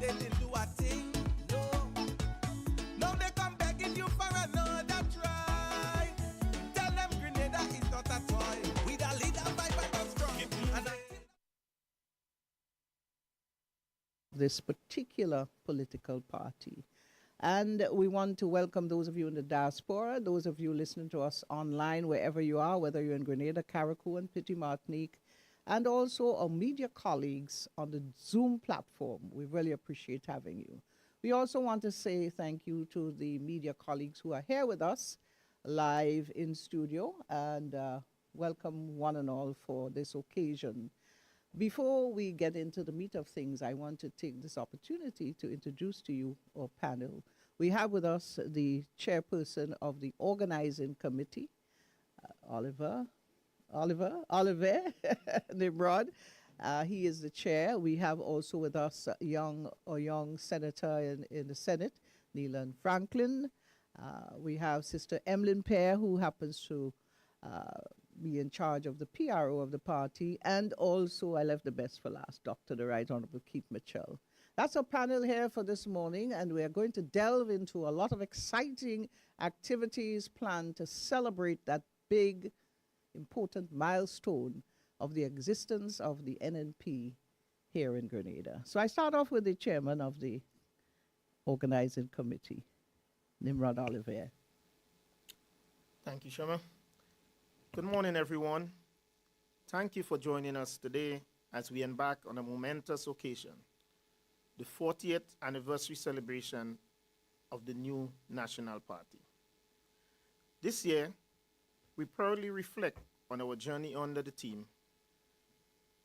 They didn't do a thing, no. Now they come begging you for another try. Tell them Grenada is not a toy. We the leader, fight us strong. And this particular political party. And we want to welcome those of you in the diaspora, those of you listening to us online, wherever you are, whether you're in Grenada, Carriacou, and Petit Martinique, and also our media colleagues on the Zoom platform. We really appreciate having you. We also want to say thank you to the media colleagues who are here with us live in studio, and welcome one and all for this occasion. Before we get into the meat of things, I want to take this opportunity to introduce to you our panel. We have with us the chairperson of the organizing committee, Oliver Nimrod. He is the chair. We have also with us a young senator in the Senate, Neelan Franklin. We have Sister Emlyn Pear, who happens to be in charge of the PRO of the party, and also I left the best for last, Dr. the Right Honorable Keith Mitchell. That's our panel here for this morning, and we are going to delve into a lot of exciting activities planned to celebrate that big, important milestone of the existence of the NNP here in Grenada. So I start off with the chairman of the organizing committee, Nimrod Oliver. Thank you, Shema. Good morning, everyone. Thank you for joining us today as we embark on a momentous occasion, the 40th anniversary celebration of the new National Party. This year, we proudly reflect on our journey under the theme,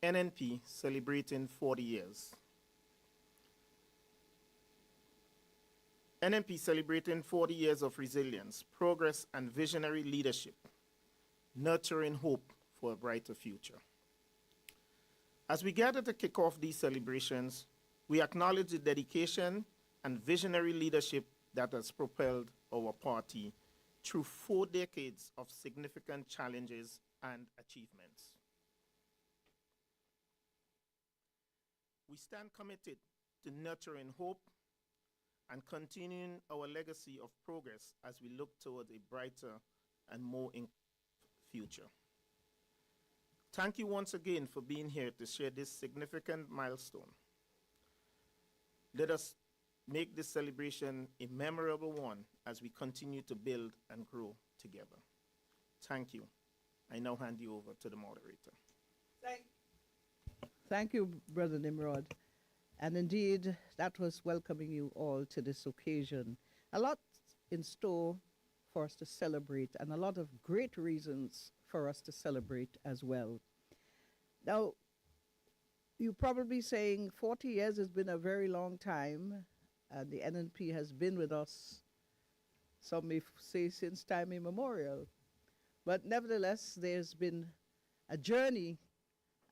NNP celebrating 40 years. NNP celebrating 40 years of resilience, progress, and visionary leadership, nurturing hope for a brighter future. As we gather to kick off these celebrations, we acknowledge the dedication and visionary leadership that has propelled our party through 4 decades of significant challenges and achievements. We stand committed to nurturing hope and continuing our legacy of progress as we look toward a brighter and more inclusive future. Thank you once again for being here to share this significant milestone. Let us make this celebration a memorable one as we continue to build and grow together. Thank you. I now hand you over to the moderator. Thank you, Brother Nimrod. And indeed, that was welcoming you all to this occasion. A lot in store for us to celebrate, and a lot of great reasons for us to celebrate as well. Now, you're probably saying 40 years has been a very long time, and the NNP has been with us, some may say, since time immemorial. But nevertheless, there's been a journey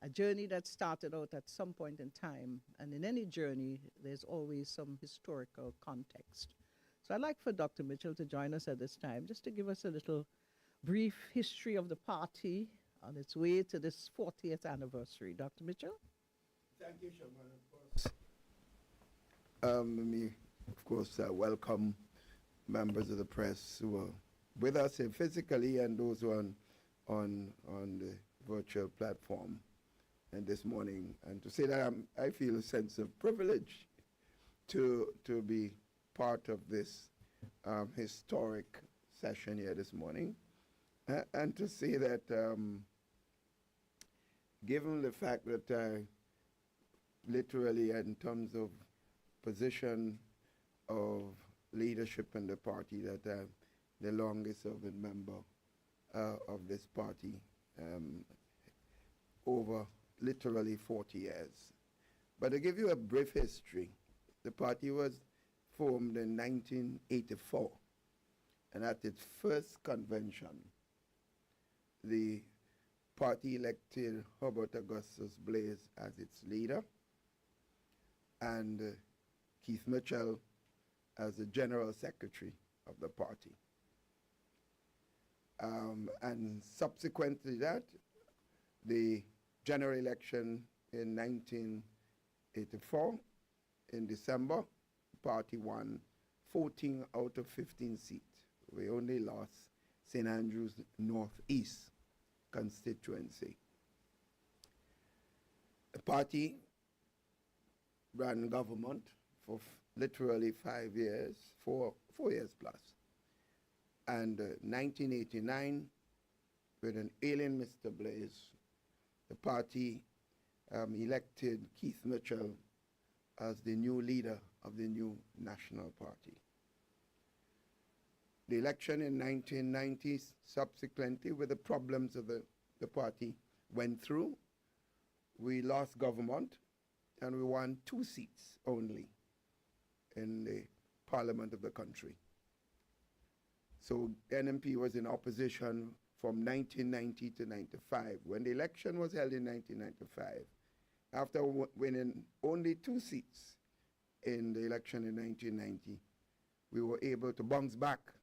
that started out at some point in time, and in any journey, there's always some historical context. So I'd like for Dr. Mitchell to join us at this time, just to give us a little brief history of the party on its way to this 40th anniversary. Dr. Mitchell? Thank you, Shaman. Of course, welcome members of the press who are with us here physically and those who are on the virtual platform and this morning. And to say that I feel a sense of privilege to be part of this historic session here this morning, and to say that given the fact that I literally, in terms of position of leadership in the party, that I'm the longest serving member of this party over literally 40 years. But to give you a brief history, the party was formed in 1984, and at its first convention, the party elected Herbert Augustus Blaze as its leader, and Keith Mitchell as the general secretary of the party. And subsequent to that, the general election in 1984, in December, party won 14 out of 15 seats. We only lost St. Andrews Northeast constituency. The party ran government for literally 5 years, four years plus. And 1989, with an alien Mr. Blaze, the party elected Keith Mitchell as the new leader of the new National Party. The election in 1990, subsequently, with the problems of the party went through, we lost government and we won 2 seats only in the parliament of the country. So NNP was in opposition from 1990 to 95. When the election was held in 1995, after winning only 2 seats in the election in 1990, we were able to bounce back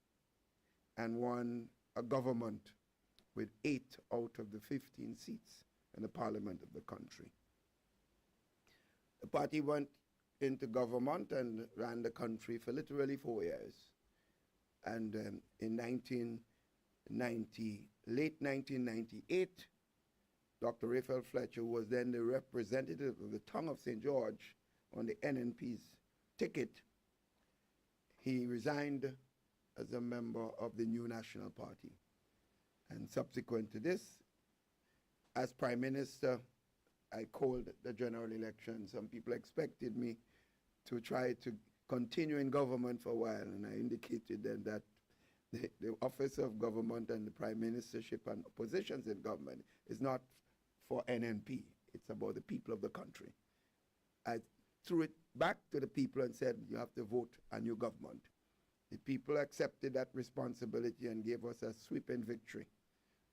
and won a government with 8 out of the 15 seats in the parliament of the country. The party went into government and ran the country for literally 4 years. And in late 1998, Dr. Raphael Fletcher, who was then the representative of the Tongue of St. George on the NNP's ticket, he resigned as a member of the new National Party. And subsequent to this, as Prime Minister, I called the general election. Some people expected me to try to continue in government for a while, and I indicated then that the office of government and the prime ministership and positions in government is not for NNP. It's about the people of the country. I threw it back to the people and said, you have to vote a new government. The people accepted that responsibility and gave us a sweeping victory.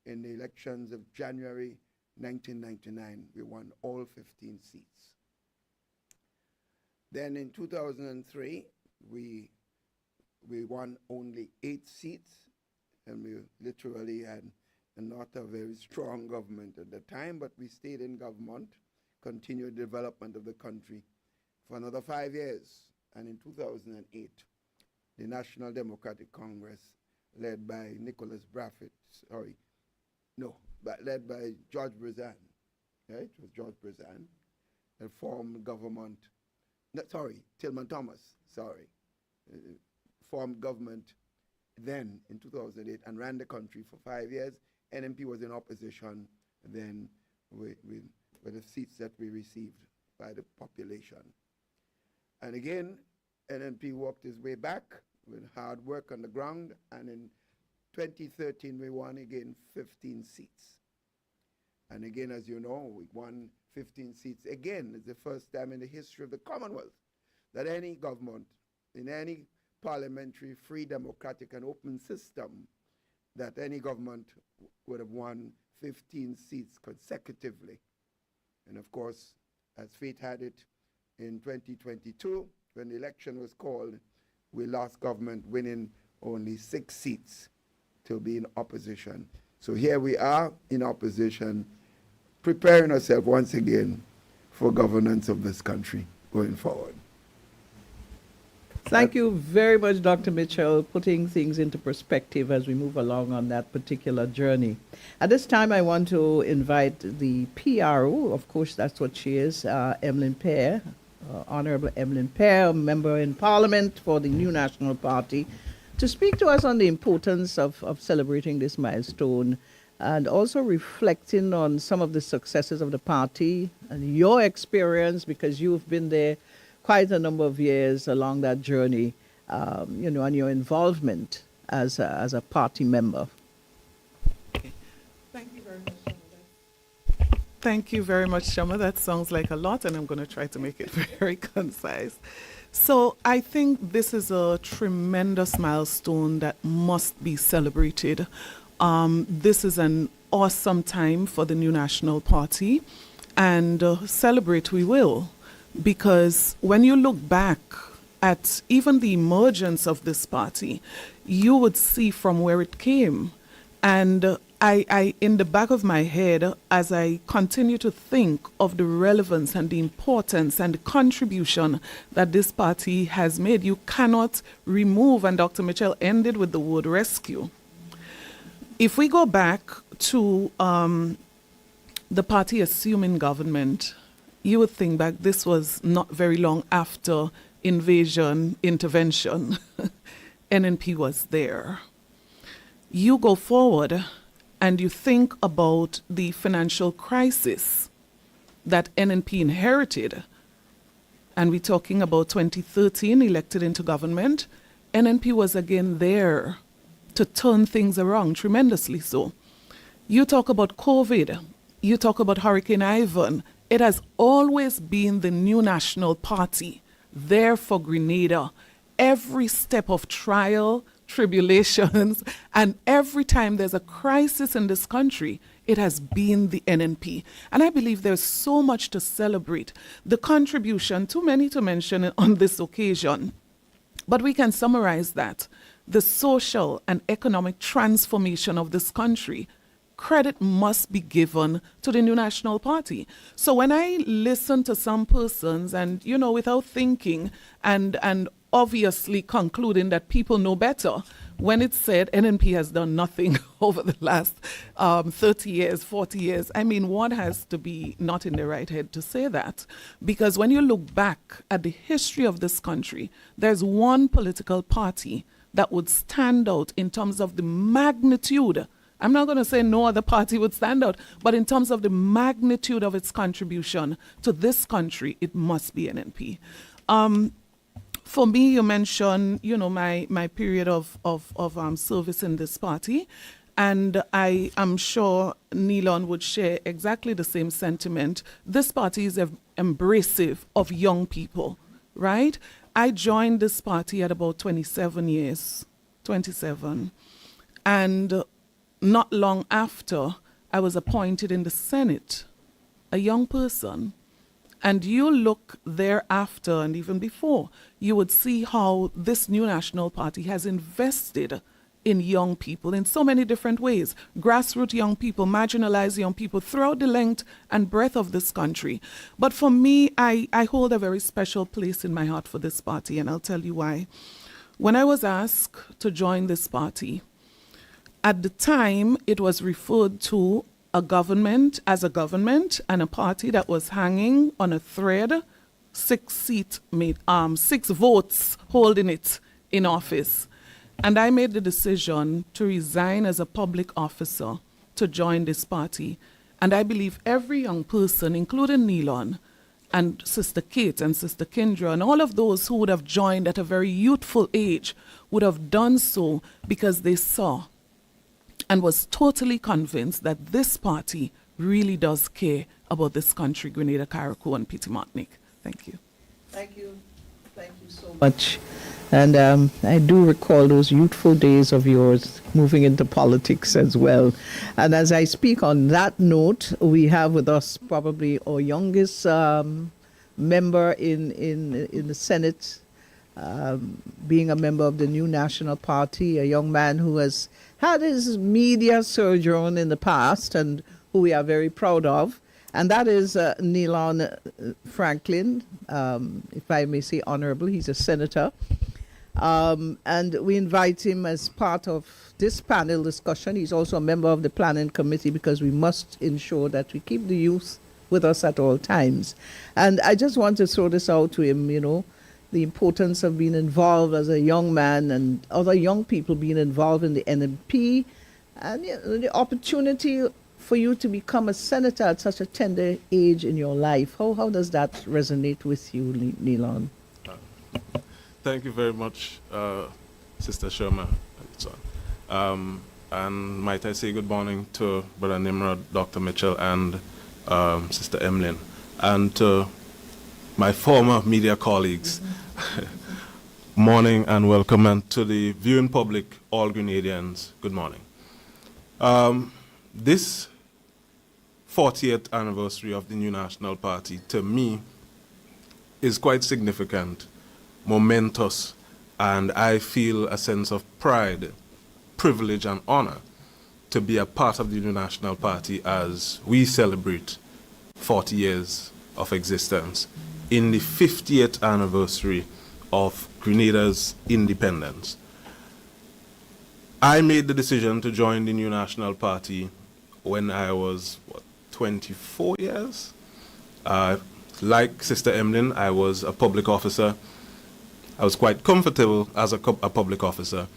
In the elections of January 1999, we won all 15 seats. Then in 2003, we won only 8 seats, and we literally had not a very strong government at the time, but we stayed in government, continued development of the country for another 5 years. And in 2008, the National Democratic Congress, led by led by George Brezan, right? It was George Brezan, that formed government. Tillman Thomas, formed government then in 2008 and ran the country for 5 years. NNP was in opposition then with the seats that we received by the population. And again, NNP walked his way back with hard work on the ground, and in 2013 we won again 15 seats. And again, as you know, we won 15 seats again. It's the first time in the history of the Commonwealth that any government in any parliamentary, free, democratic, and open system, that any government would have won 15 seats consecutively. And of course, as fate had it, in 2022, when the election was called, we lost government, winning only 6 seats to be in opposition. So here we are in opposition, preparing ourselves once again for governance of this country going forward. Thank you very much, Dr. Mitchell, putting things into perspective as we move along on that particular journey. At this time, I want to invite the PRO, of course, that's what she is, Emmeline Pear, Honorable Emmeline Pear, Member in Parliament for the New National Party, to speak to us on the importance of celebrating this milestone and also reflecting on some of the successes of the party and your experience, because you've been there quite a number of years along that journey, and your involvement as a party member. Okay. Thank you very much, Shama. Thank you very much, Shama. That sounds like a lot, and I'm going to try to make it very concise. So I think this is a tremendous milestone that must be celebrated. This is an awesome time for the New National Party, and celebrate we will. Because when you look back at even the emergence of this party, you would see from where it came. And I, in the back of my head, as I continue to think of the relevance and the importance and the contribution that this party has made, you cannot remove, and Dr. Mitchell ended with the word rescue. If we go back to the party assuming government, you would think back this was not very long after invasion, intervention. NNP was there. You go forward and you think about the financial crisis that NNP inherited, and we're talking about 2013, elected into government, NNP was again there to turn things around, tremendously so. You talk about COVID, you talk about Hurricane Ivan, it has always been the New National Party there for Grenada. Every step of trial, tribulations, and every time there's a crisis in this country, it has been the NNP. And I believe there's so much to celebrate. The contribution, too many to mention on this occasion, but we can summarize that. The social and economic transformation of this country, credit must be given to the New National Party. So when I listen to some persons and, you know, without thinking and obviously concluding that people know better, when it's said NNP has done nothing over the last 30 years, 40 years, I mean, one has to be not in their right head to say that. Because when you look back at the history of this country, there's one political party that would stand out in terms of the magnitude. I'm not going to say no other party would stand out, but in terms of the magnitude of its contribution to this country, it must be NNP. For me, you mentioned, you know, my period of service in this party, and I am sure Nilon would share exactly the same sentiment. This party is embracive of young people, right? I joined this party at about 27 years, 27, and not long after, I was appointed in the Senate, a young person. And you look thereafter and even before, you would see how this New National Party has invested in young people in so many different ways. Grassroots young people, marginalized young people throughout the length and breadth of this country. But for me, I hold a very special place in my heart for this party, and I'll tell you why. When I was asked to join this party, at the time, it was referred to a government as a government and a party that was hanging on a thread, 6 votes holding it in office. And I made the decision to resign as a public officer to join this party. And I believe every young person, including Nilon and Sister Kate and Sister Kendra and all of those who would have joined at a very youthful age, would have done so because they saw and was totally convinced that this party really does care about this country, Grenada, Carriacou, and Petit Martinique. Thank you. Thank you. Thank you so much. And I do recall those youthful days of yours moving into politics as well. And as I speak on that note, we have with us probably our youngest member in the Senate, being a member of the New National Party, a young man who has had his media sojourn in the past and who we are very proud of. And that is Nilon Franklin, if I may say honorable. He's a senator. And we invite him as part of this panel discussion. He's also a member of the planning committee because we must ensure that we keep the youth with us at all times. And I just want to throw this out to him, you know, the importance of being involved as a young man and other young people being involved in the NNP, and you know, the opportunity for you to become a senator at such a tender age in your life. How does that resonate with you, Nilon? Thank you very much, Sister Sherma. And might I say good morning to Brother Nimrod, Dr. Mitchell, and Sister Emlyn, and to my former media colleagues. Morning and welcome, and to the viewing public, all Grenadians, good morning. This 40th anniversary of the New National Party, to me, is quite significant, momentous, and I feel a sense of pride, privilege, and honor to to be a part of the New National Party as we celebrate 40 years of existence in the 50th anniversary of Grenada's independence. I made the decision to join the New National Party when I was, 24 years? Like Sister Emlyn, I was a public officer. I was quite comfortable as a public officer.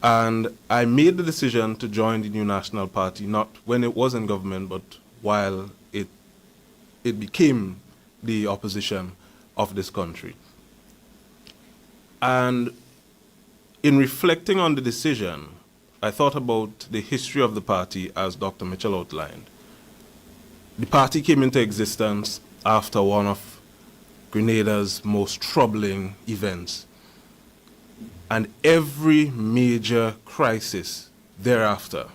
And I made the decision to join the New National Party, not when it was in government, but while it became the opposition of this country. And in reflecting on the decision, I thought about the history of the party as Dr. Mitchell outlined. The party came into existence after one of Grenada's most troubling events. And every major crisis thereafter,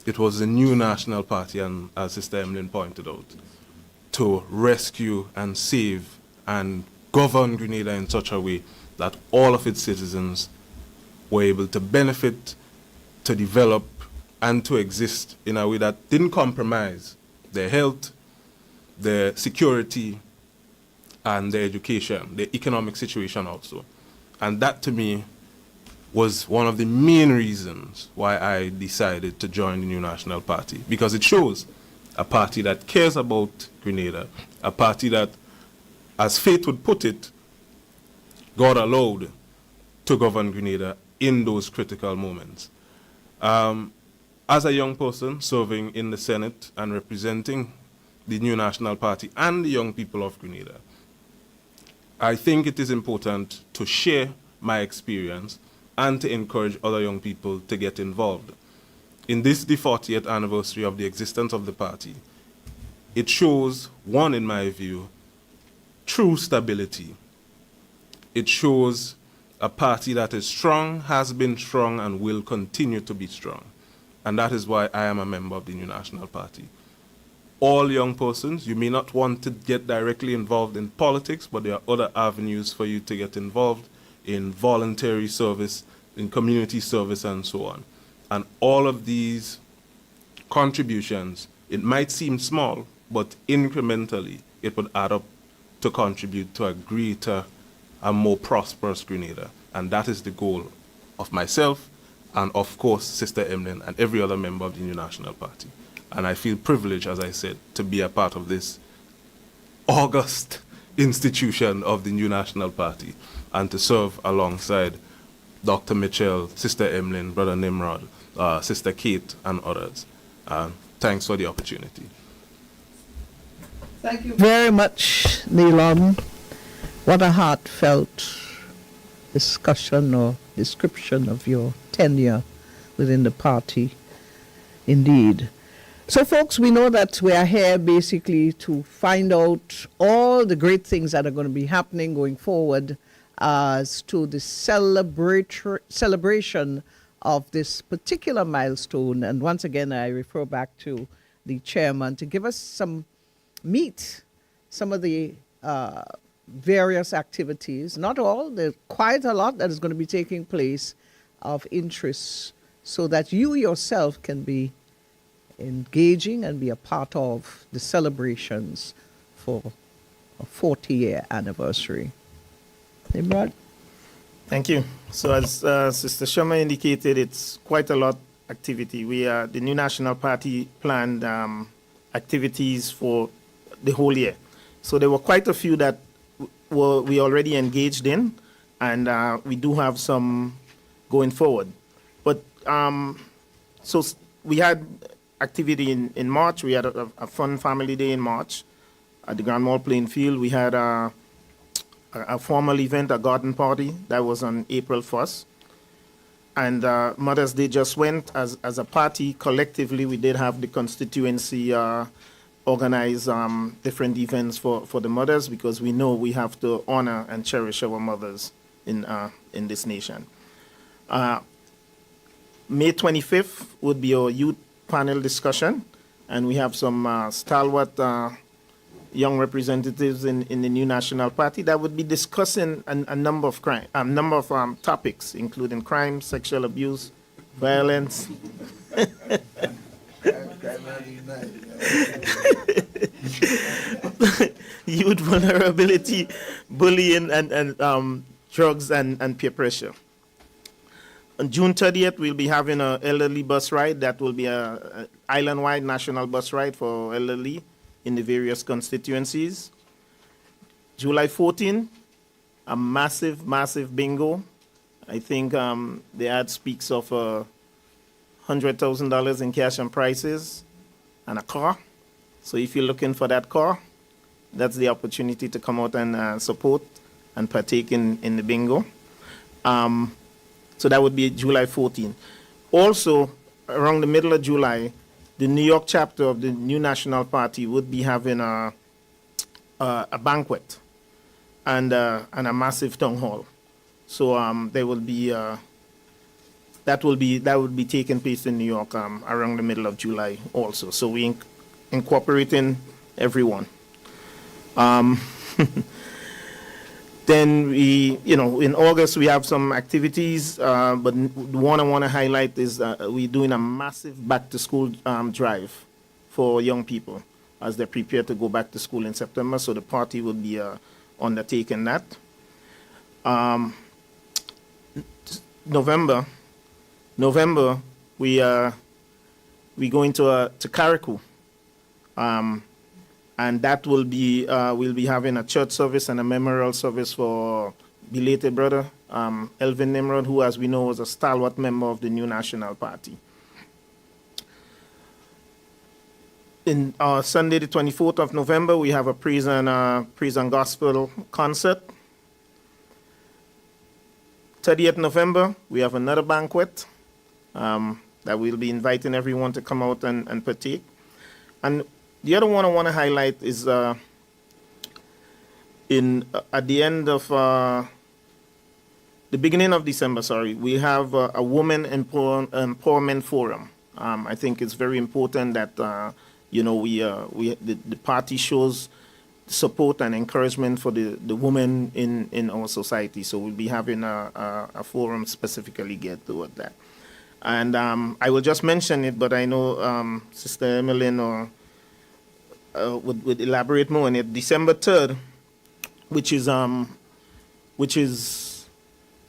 it was the New National Party, and as Sister Emlyn pointed out, to rescue and save and govern Grenada in such a way that all of its citizens were able to benefit, to develop, and to exist in a way that didn't compromise their health, their security, and their education, their economic situation also. And that, to me, was one of the main reasons why I decided to join the New National Party, because it shows a party that cares about Grenada, a party that, as fate would put it, God allowed to govern Grenada in those critical moments. As a young person serving in the Senate and representing the New National Party and the young people of Grenada, I think it is important to share my experience and to encourage other young people to get involved. In this, the 40th anniversary of the existence of the party, it shows, one, in my view, true stability. It shows a party that is strong, has been strong, and will continue to be strong. And that is why I am a member of the New National Party. All young persons, you may not want to get directly involved in politics, but there are other avenues for you to get involved in voluntary service, in community service, and so on. And all of these contributions, it might seem small, but incrementally, it would add up to contribute to a greater and more prosperous Grenada. And that is the goal of myself and, of course, Sister Emlyn and every other member of the New National Party. And I feel privileged, as I said, to be a part of this august institution of the New National Party and to serve alongside Dr. Mitchell, Sister Emlyn, Brother Nimrod, Sister Kate, and others. Thanks for the opportunity. Thank you very much, Neelam. What a heartfelt discussion or description of your tenure within the party, indeed. So, folks, we know that we are here basically to find out all the great things that are going to be happening going forward as to the celebration of this particular milestone. And once again, I refer back to the chairman to give us some of the various activities, not all, there's quite a lot that is going to be taking place of interest so that you yourself can be engaging and be a part of the celebrations for a 40-year anniversary. Nimrod? Thank you. So as Sister Shoma indicated, it's quite a lot activity. The New National Party planned activities for the whole year. So there were quite a few that we already engaged in, and we do have some going forward. But so we had activity in March. We had a fun family day in March at the Grand Mall Plainfield. We had a formal event, a garden party, that was on April 1st. And Mother's Day just went. As a party, collectively, we did have the constituency organize different events for the mothers, because we know we have to honor and cherish our mothers in this nation. May 25th would be our youth panel discussion, and we have some stalwart young representatives in the New National Party that would be discussing a number of topics, including crime, sexual abuse, violence, Youth vulnerability, bullying, and drugs and peer pressure. On June 30th, we'll be having an elderly bus ride. That will be a island-wide national bus ride for elderly in the various constituencies. July 14th, a massive bingo. I think the ad speaks of $100,000 in cash and prizes and a car. So if you're looking for that car, that's the opportunity to come out and support and partake in the bingo. So that would be July 14th. Also, around the middle of July, the New York chapter of the New National Party would be having a banquet and a massive town hall. So there will be that will be taking place in New York around the middle of July also. So we incorporating everyone. Then we, in August we have some activities, but the one I want to highlight is we're doing a massive back to school drive for young people as they prepare to go back to school in September. So the party will be undertaking that. November we going to Carriacou. And that will be, we'll be having a church service and a memorial service for belated brother, Elvin Nimrod, who, as we know, was a stalwart member of the New National Party. In Sunday, the 24th of November, we have a praise and gospel concert. 30th November, we have another banquet that we'll be inviting everyone to come out and partake. And the other one I want to highlight is at the end of the beginning of December, we have a women empowerment forum. I think it's very important that the party shows support and encouragement for the women in our society. So we'll be having a forum specifically geared toward that. And I will just mention it, but I know Sister Emmeline would elaborate more on it. December 3rd, which is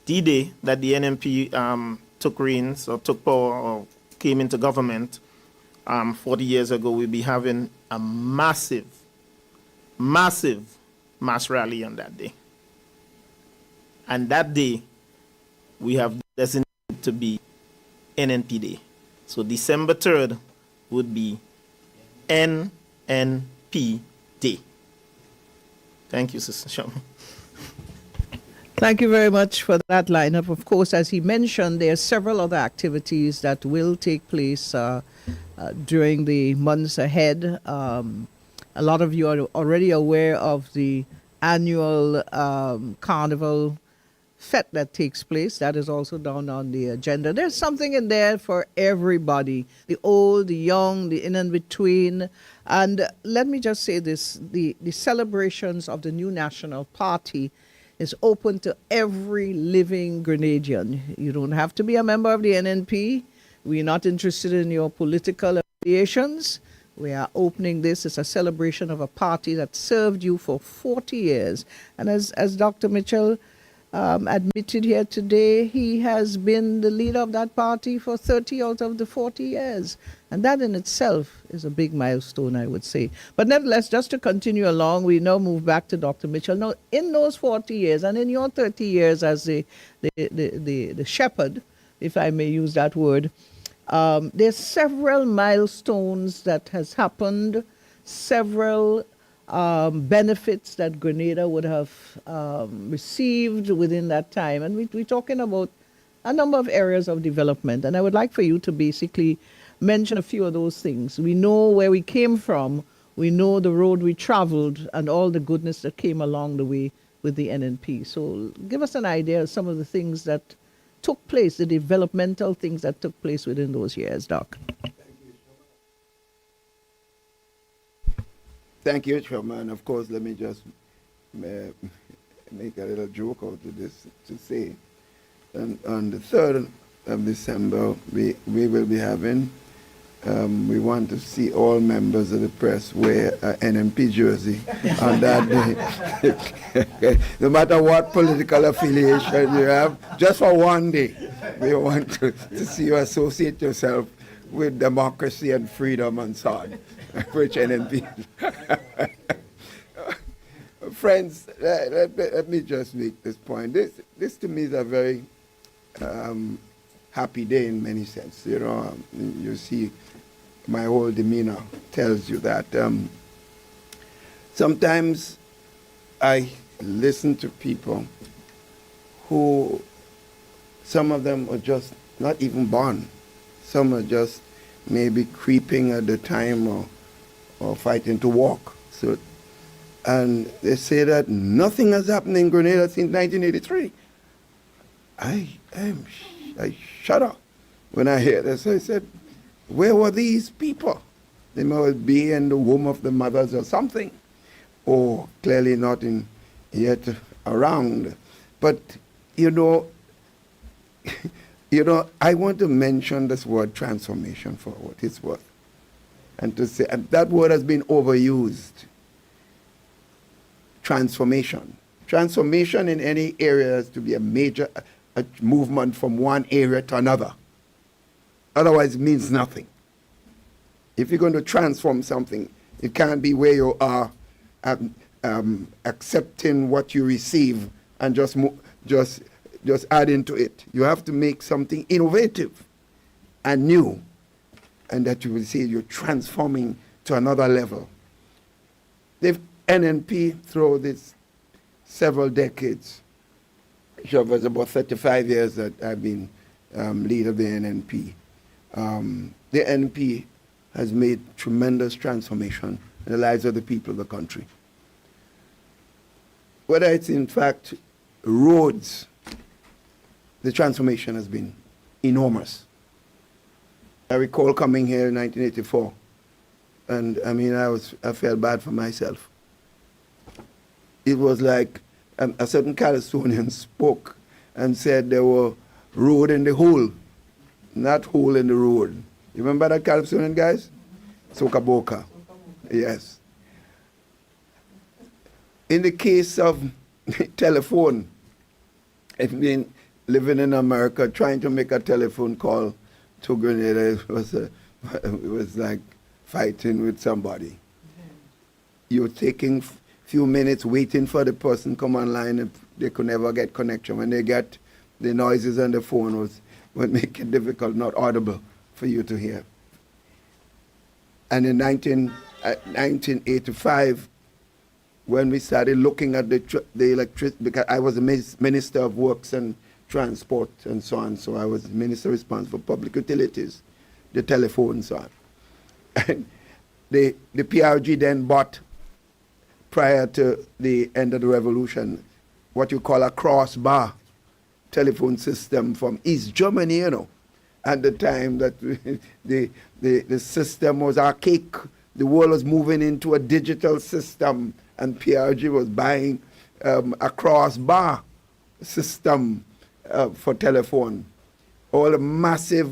D-Day that the NNP took reins or took power or came into government 40 years ago. We'll be having a massive mass rally on that day. And that day, we have designated to be NNP Day. So December 3rd would be NNP Day. Thank you, Sister Shama. Thank you very much for that lineup. Of course, as he mentioned, there are several other activities that will take place during the months ahead. A lot of you are already aware of the annual carnival fete that takes place. That is also down on the agenda. There's something in there for everybody, the old, the young, the in and between. And let me just say this, the celebrations of the New National Party is open to every living Grenadian. You don't have to be a member of the NNP. We're not interested in your political affiliations. We are opening this as a celebration of a party that served you for 40 years. And as Dr. Mitchell admitted here today, he has been the leader of that party for 30 out of the 40 years. And that in itself is a big milestone, I would say. But nevertheless, just to continue along, we now move back to Dr. Mitchell. Now, in those 40 years and in your 30 years as the shepherd, if I may use that word, there's several milestones that has happened, several benefits that Grenada would have received within that time. And we're talking about a number of areas of development. And I would like for you to basically mention a few of those things. We know where we came from. We know the road we traveled and all the goodness that came along the way with the NNP. So give us an idea of some of the things that took place, the developmental things that took place within those years, Doc. Thank you, Chairman. Of course, let me just make a little joke out of this to say. And on the 3rd of December, we will be having. We want to see all members of the press wear an NNP jersey on that day. No matter what political affiliation you have, just for one day, we want to see you associate yourself with democracy and freedom and so on, which NNP. Friends, let me just make this point. This to me is a very happy day in many sense. You know, you see, my whole demeanor tells you that. Sometimes I listen to people who, some of them are just not even born. Some are just maybe creeping at the time or fighting to walk. So, and they say that nothing has happened in Grenada since 1983. I shudder when I hear this. I said, where were these people? They must be in the womb of the mothers or something, or clearly not yet around. But you know, I want to mention this word transformation for what it's worth, and to say and that word has been overused. Transformation in any area has to be a major movement from one area to another. Otherwise, it means nothing. If you're going to transform something, it can't be where you are accepting what you receive and just add into it. You have to make something innovative and new, and that you will see you're transforming to another level. They've NNP through this several decades. It was about 35 years that I've been leader of the NNP. The NNP has made tremendous transformation in the lives of the people of the country. Whether it's in fact roads, the transformation has been enormous. I recall coming here in 1984, and I mean, I felt bad for myself. It was like a certain Carriacouian spoke and said there were road in the hole, not hole in the road. You remember that Carriacouian, guys? Sokaboka. Yes. In the case of telephone, I've been living in America, trying to make a telephone call to Grenada. It was like fighting with somebody. You're taking few minutes waiting for the person come online, and they could never get connection. When they get the noises on the phone would make it difficult, not audible for you to hear. And in 1985, when we started looking at the electricity, because I was a Minister of Works and Transport and so on, so I was Minister responsible for public utilities, the telephone and so on. And the PRG then bought, prior to the end of the revolution, what you call a crossbar telephone system from East Germany, you know. At the time that the system was archaic, the world was moving into a digital system, and PRG was buying a crossbar system for telephone. All the massive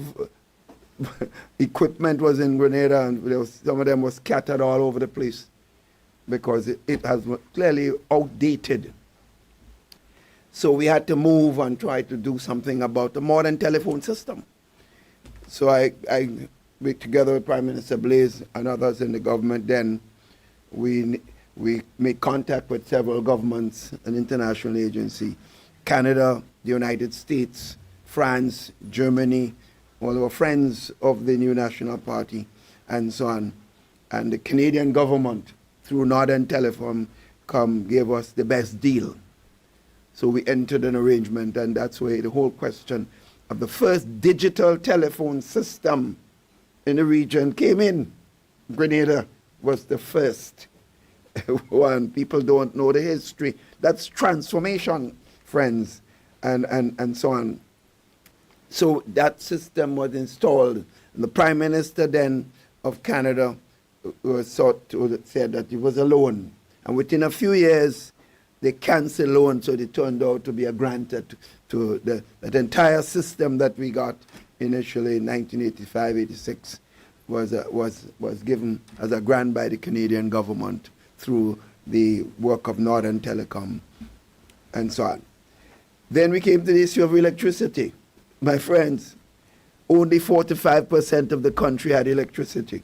equipment was in Grenada, and some of them was scattered all over the place, because it has clearly outdated. So we had to move and try to do something about the modern telephone system. So I together with Prime Minister Blaise and others in the government then, we made contact with several governments and international agencies, Canada, the United States, France, Germany, all our friends of the New National Party, and so on. And the Canadian government, through Northern Telephone, gave us the best deal. So we entered an arrangement, and that's where the whole question of the first digital telephone system in the region came in. Grenada was the first one. People don't know the history. That's transformation, friends, and so on. So that system was installed. And the Prime Minister then of Canada said that he was alone. And within a few years, they canceled loans, so it turned out to be a grant to that entire system that we got initially in 1985-86 was given as a grant by the Canadian government through the work of Northern Telecom and so on. Then we came to the issue of electricity. My friends, only 45% of the country had electricity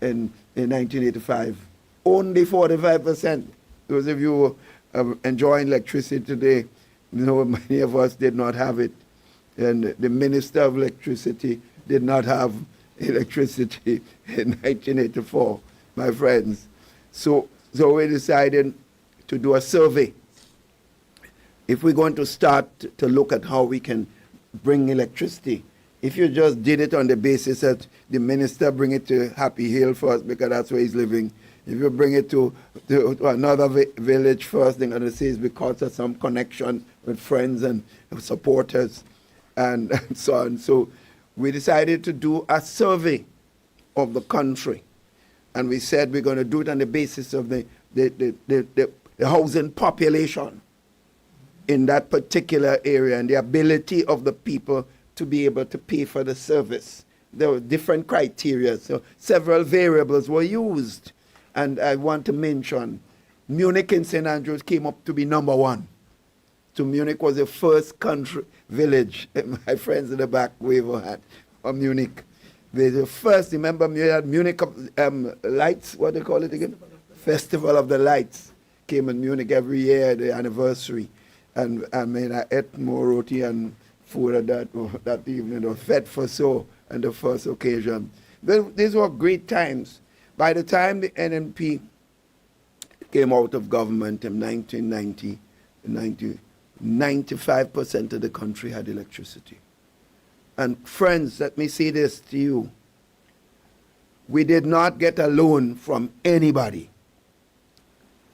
in 1985. Only 45%. Those of you who are enjoying electricity today, you know, many of us did not have it. And the Minister of Electricity did not have electricity in 1984, my friends. So we decided to do a survey. If we're going to start to look at how we can bring electricity, if you just did it on the basis that the minister bring it to Happy Hill first because that's where he's living, if you bring it to another village first, they're going to say it's because of some connection with friends and supporters and so on. So we decided to do a survey of the country. And we said we're going to do it on the basis of the housing population in that particular area and the ability of the people to be able to pay for the service. There were different criteria, so several variables were used. And I want to mention, Munich and St. Andrews came up to be number one. So Munich was the first country village. My friends in the back wave at Munich. They're the first, remember you had Munich Lights, what do they call it again? Festival of the Lights. Came in Munich every year, the anniversary. And I mean, I ate more roti and food at that evening, or fed for so, on the first occasion. These were great times. By the time the NNP came out of government in 1990, 95% of the country had electricity. And friends, let me say this to you. We did not get a loan from anybody.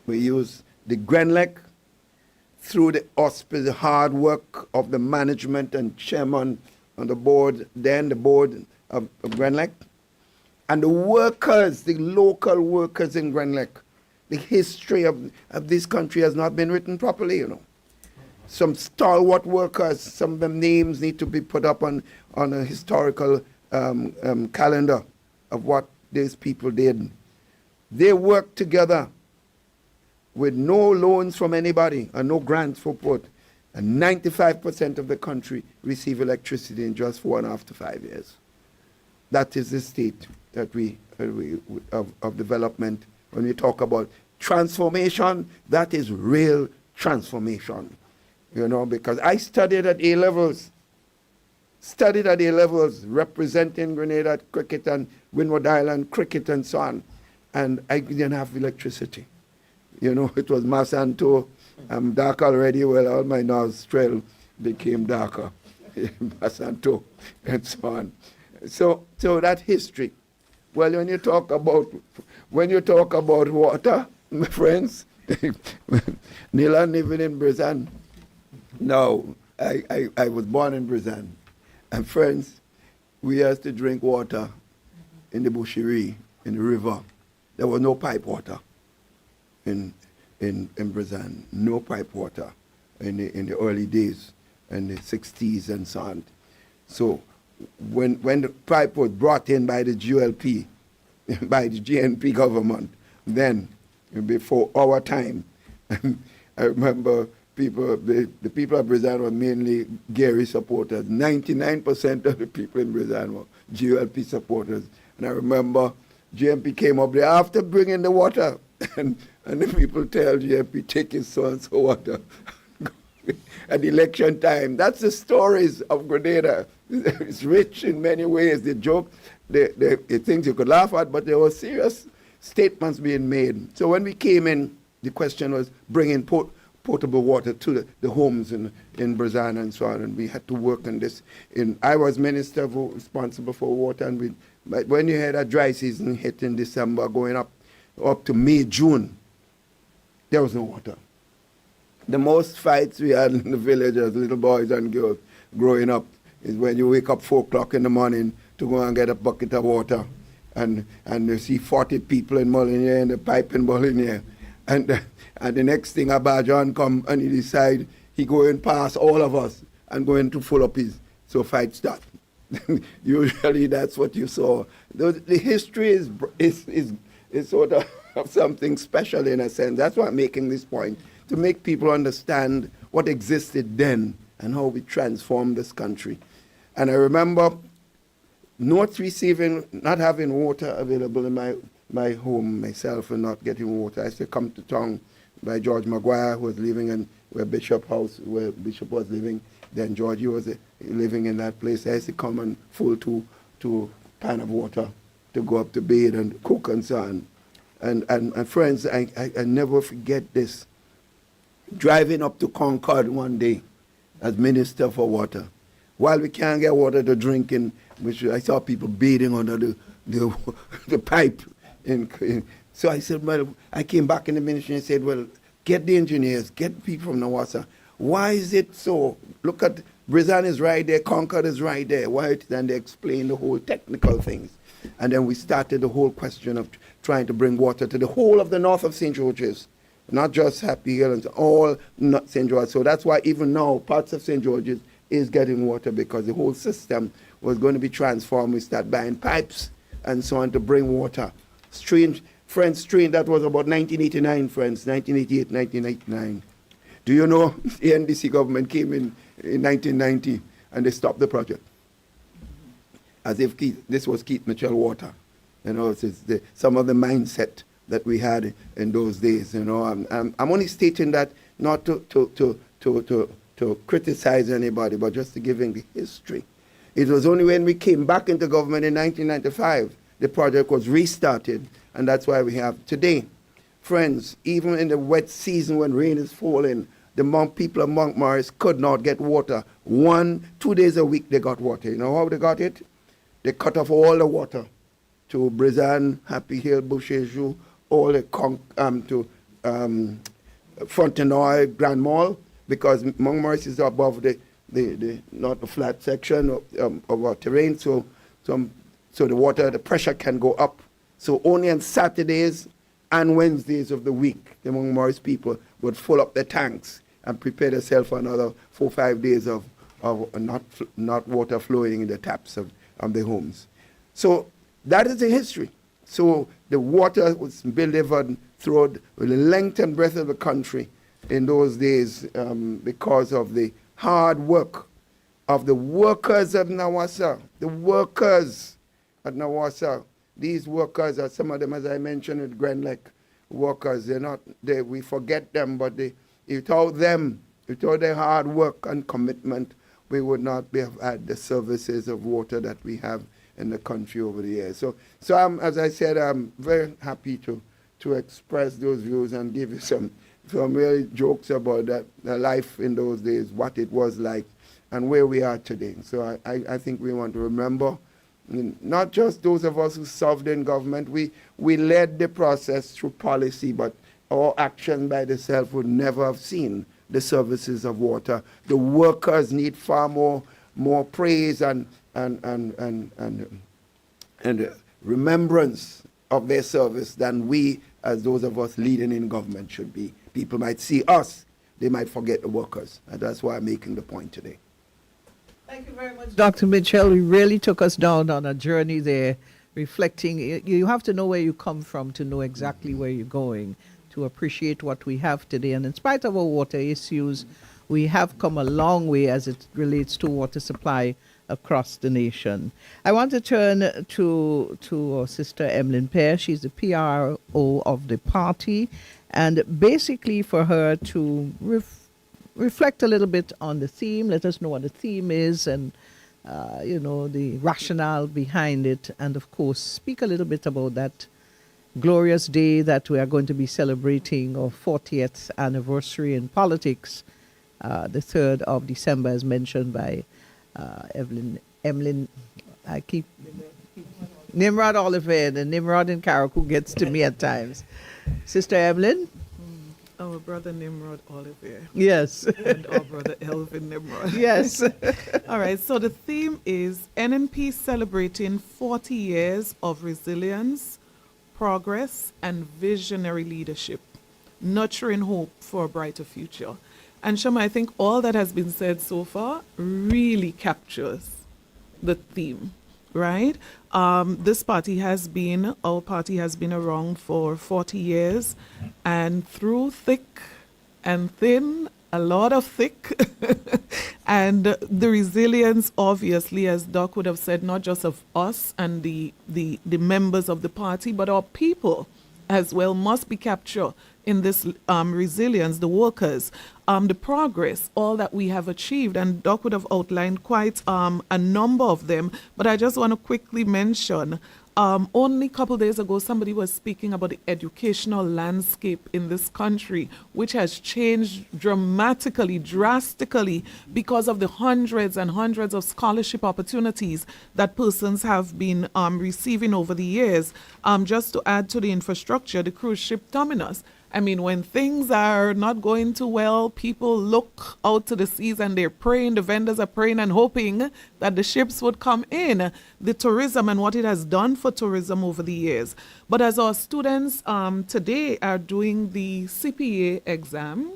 We used the Grenada through the auspice, the hard work of the management and chairman on the board, then the board of Grenada, and the workers, the local workers in Grenada. The history of this country has not been written properly, you know. Some stalwart workers, some of them names need to be put up on a historical calendar of what these people did. They worked together with no loans from anybody and no grants for put. And 95% of the country receive electricity in just 4.5 to 5 years. That is the state that of development. When we talk about transformation, that is real transformation. You know, because I studied at A-levels, representing Grenada cricket and Windward Island cricket and so on. And I didn't have electricity. You know, it was Masanto. I'm dark already. Well, all my nostrils became darker. Masanto and so on. So that history. Well, when you talk about water, my friends, Nila living in Brazil. No, I was born in Brazil. And friends, we used to drink water in the bushery, in the river. There was no pipe water in Brazil. No pipe water in the early days, in the 60s and so on. So when the pipe was brought in by the GLP, by the GNP government, then before our time, I remember the people of Brazil were mainly Gary supporters. 99% of the people in Brazil were GLP supporters. And I remember GMP came up there after bringing the water, and the people tell GMP, take his so-and-so water at election time. That's the stories of Grenada. It's rich in many ways. The joke, the things you could laugh at, but there were serious statements being made. So when we came in, the question was bringing potable water to the homes in Brazil and so on, and we had to work on this. I was minister responsible for water, and but when you had a dry season hit in December, going up to May, June, there was no water. The most fights we had in the village as little boys and girls growing up is when you wake up 4 o'clock in the morning to go and get a bucket of water, and you see 40 people in Molinier and the pipe in Molinier, And the next thing, a John come and he decide he going past all of us and going to full up his, so fight start. Usually that's what you saw. The history is sort of something special in a sense. That's why I'm making this point, to make people understand what existed then and how we transformed this country. And I remember not having water available in my home, myself, and not getting water. I used to come to town by George Maguire, who was living in where Bishop was living. Then Georgie was living in that place. I used to come and full to pan of water to go up to bathe and cook and so on. And friends, I never forget this. Driving up to Concord one day as Minister for Water. While we can't get water to drink, which I saw people bathing under the pipe. So I said, well, I came back in the ministry and said, well, get the engineers, get people from Nawasa. Why is it so? Look at, Brizan is right there, Concord is right there. Why? Then they explained the whole technical things. And then we started the whole question of trying to bring water to the whole of the north of St. George's, not just Happy Hill, and all not St. George. So that's why even now parts of St. George's is getting water, because the whole system was going to be transformed. We start buying pipes and so on to bring water. Friends, that was about 1989, friends, 1988, 1989. Do you know the NDC government came in 1990 and they stopped the project? As if this was Keith Mitchell water. You know, it's some of the mindset that we had in those days. You know, I'm only stating that not to criticize anybody, but just to giving the history. It was only when we came back into government in 1995, the project was restarted, and that's why we have today. Friends, even in the wet season when rain is falling, the people of Montmorris could not get water. 1-2 days a week they got water. You know how they got it? They cut off all the water to Brizan, Happy Hill, Boucherjou, all the to Fontenoy, Grand Mall, because Montmorris is above the not the flat section of our terrain, so the water, the pressure can go up. So only on Saturdays and Wednesdays of the week, the Montmorris people would fill up their tanks and prepare themselves for another 4-5 days of not water flowing in the taps of the homes. So that is the history. So the water was delivered throughout the length and breadth of the country in those days because of the hard work of the workers of Nawasa. The workers at Nawasa. These workers are some of them, as I mentioned, with Grenlec workers. We forget them, but without them, without their hard work and commitment, we would not have had the services of water that we have in the country over the years. So as I said, I'm very happy to express those views and give you some real jokes about the life in those days, what it was like, and where we are today. So I think we want to remember, not just those of us who served in government, we led the process through policy, but our action by themselves would never have seen the services of water. The workers need far more praise and remembrance of their service than we, as those of us leading in government, should be. People might see us, they might forget the workers, and that's why I'm making the point today. Thank you very much, Dr. Mitchell. You really took us down on a journey there, reflecting. You have to know where you come from to know exactly where you're going, to appreciate what we have today. And in spite of our water issues, we have come a long way as it relates to water supply across the nation. I want to turn to our sister Emlyn Pear. She's the PRO of the party, and basically for her to reflect a little bit on the theme, let us know what the theme is and the rationale behind it, and of course speak a little bit about that glorious day that we are going to be celebrating, our 40th anniversary in politics, the 3rd of December, as mentioned by Emlyn. I keep Nimrod Oliver, and Nimrod in Carriacou gets to me at times. Sister Emlyn? Our brother Nimrod Oliver. Yes. And our brother Elvin Nimrod. Yes. All right, so the theme is NNP celebrating 40 years of resilience, progress, and visionary leadership. nurturing hope for a brighter future. And Shama, I think all that has been said so far really captures the theme, right? This party has been, our party has been around for 40 years, and through thick and thin, a lot of thick, and the resilience, obviously, as Doc would have said, not just of us and the members of the party, but our people as well must be captured in this resilience, the workers, the progress, all that we have achieved. And Doc would have outlined quite a number of them, but I just want to quickly mention, only a couple days ago, somebody was speaking about the educational landscape in this country, which has changed dramatically, drastically, because of the hundreds and hundreds of scholarship opportunities that persons have been receiving over the years. Just to add to the infrastructure, the cruise ship terminus. I mean, when things are not going too well, people look out to the seas and they're praying, the vendors are praying and hoping that the ships would come in, the tourism and what it has done for tourism over the years. But as our students today are doing the CPA exam,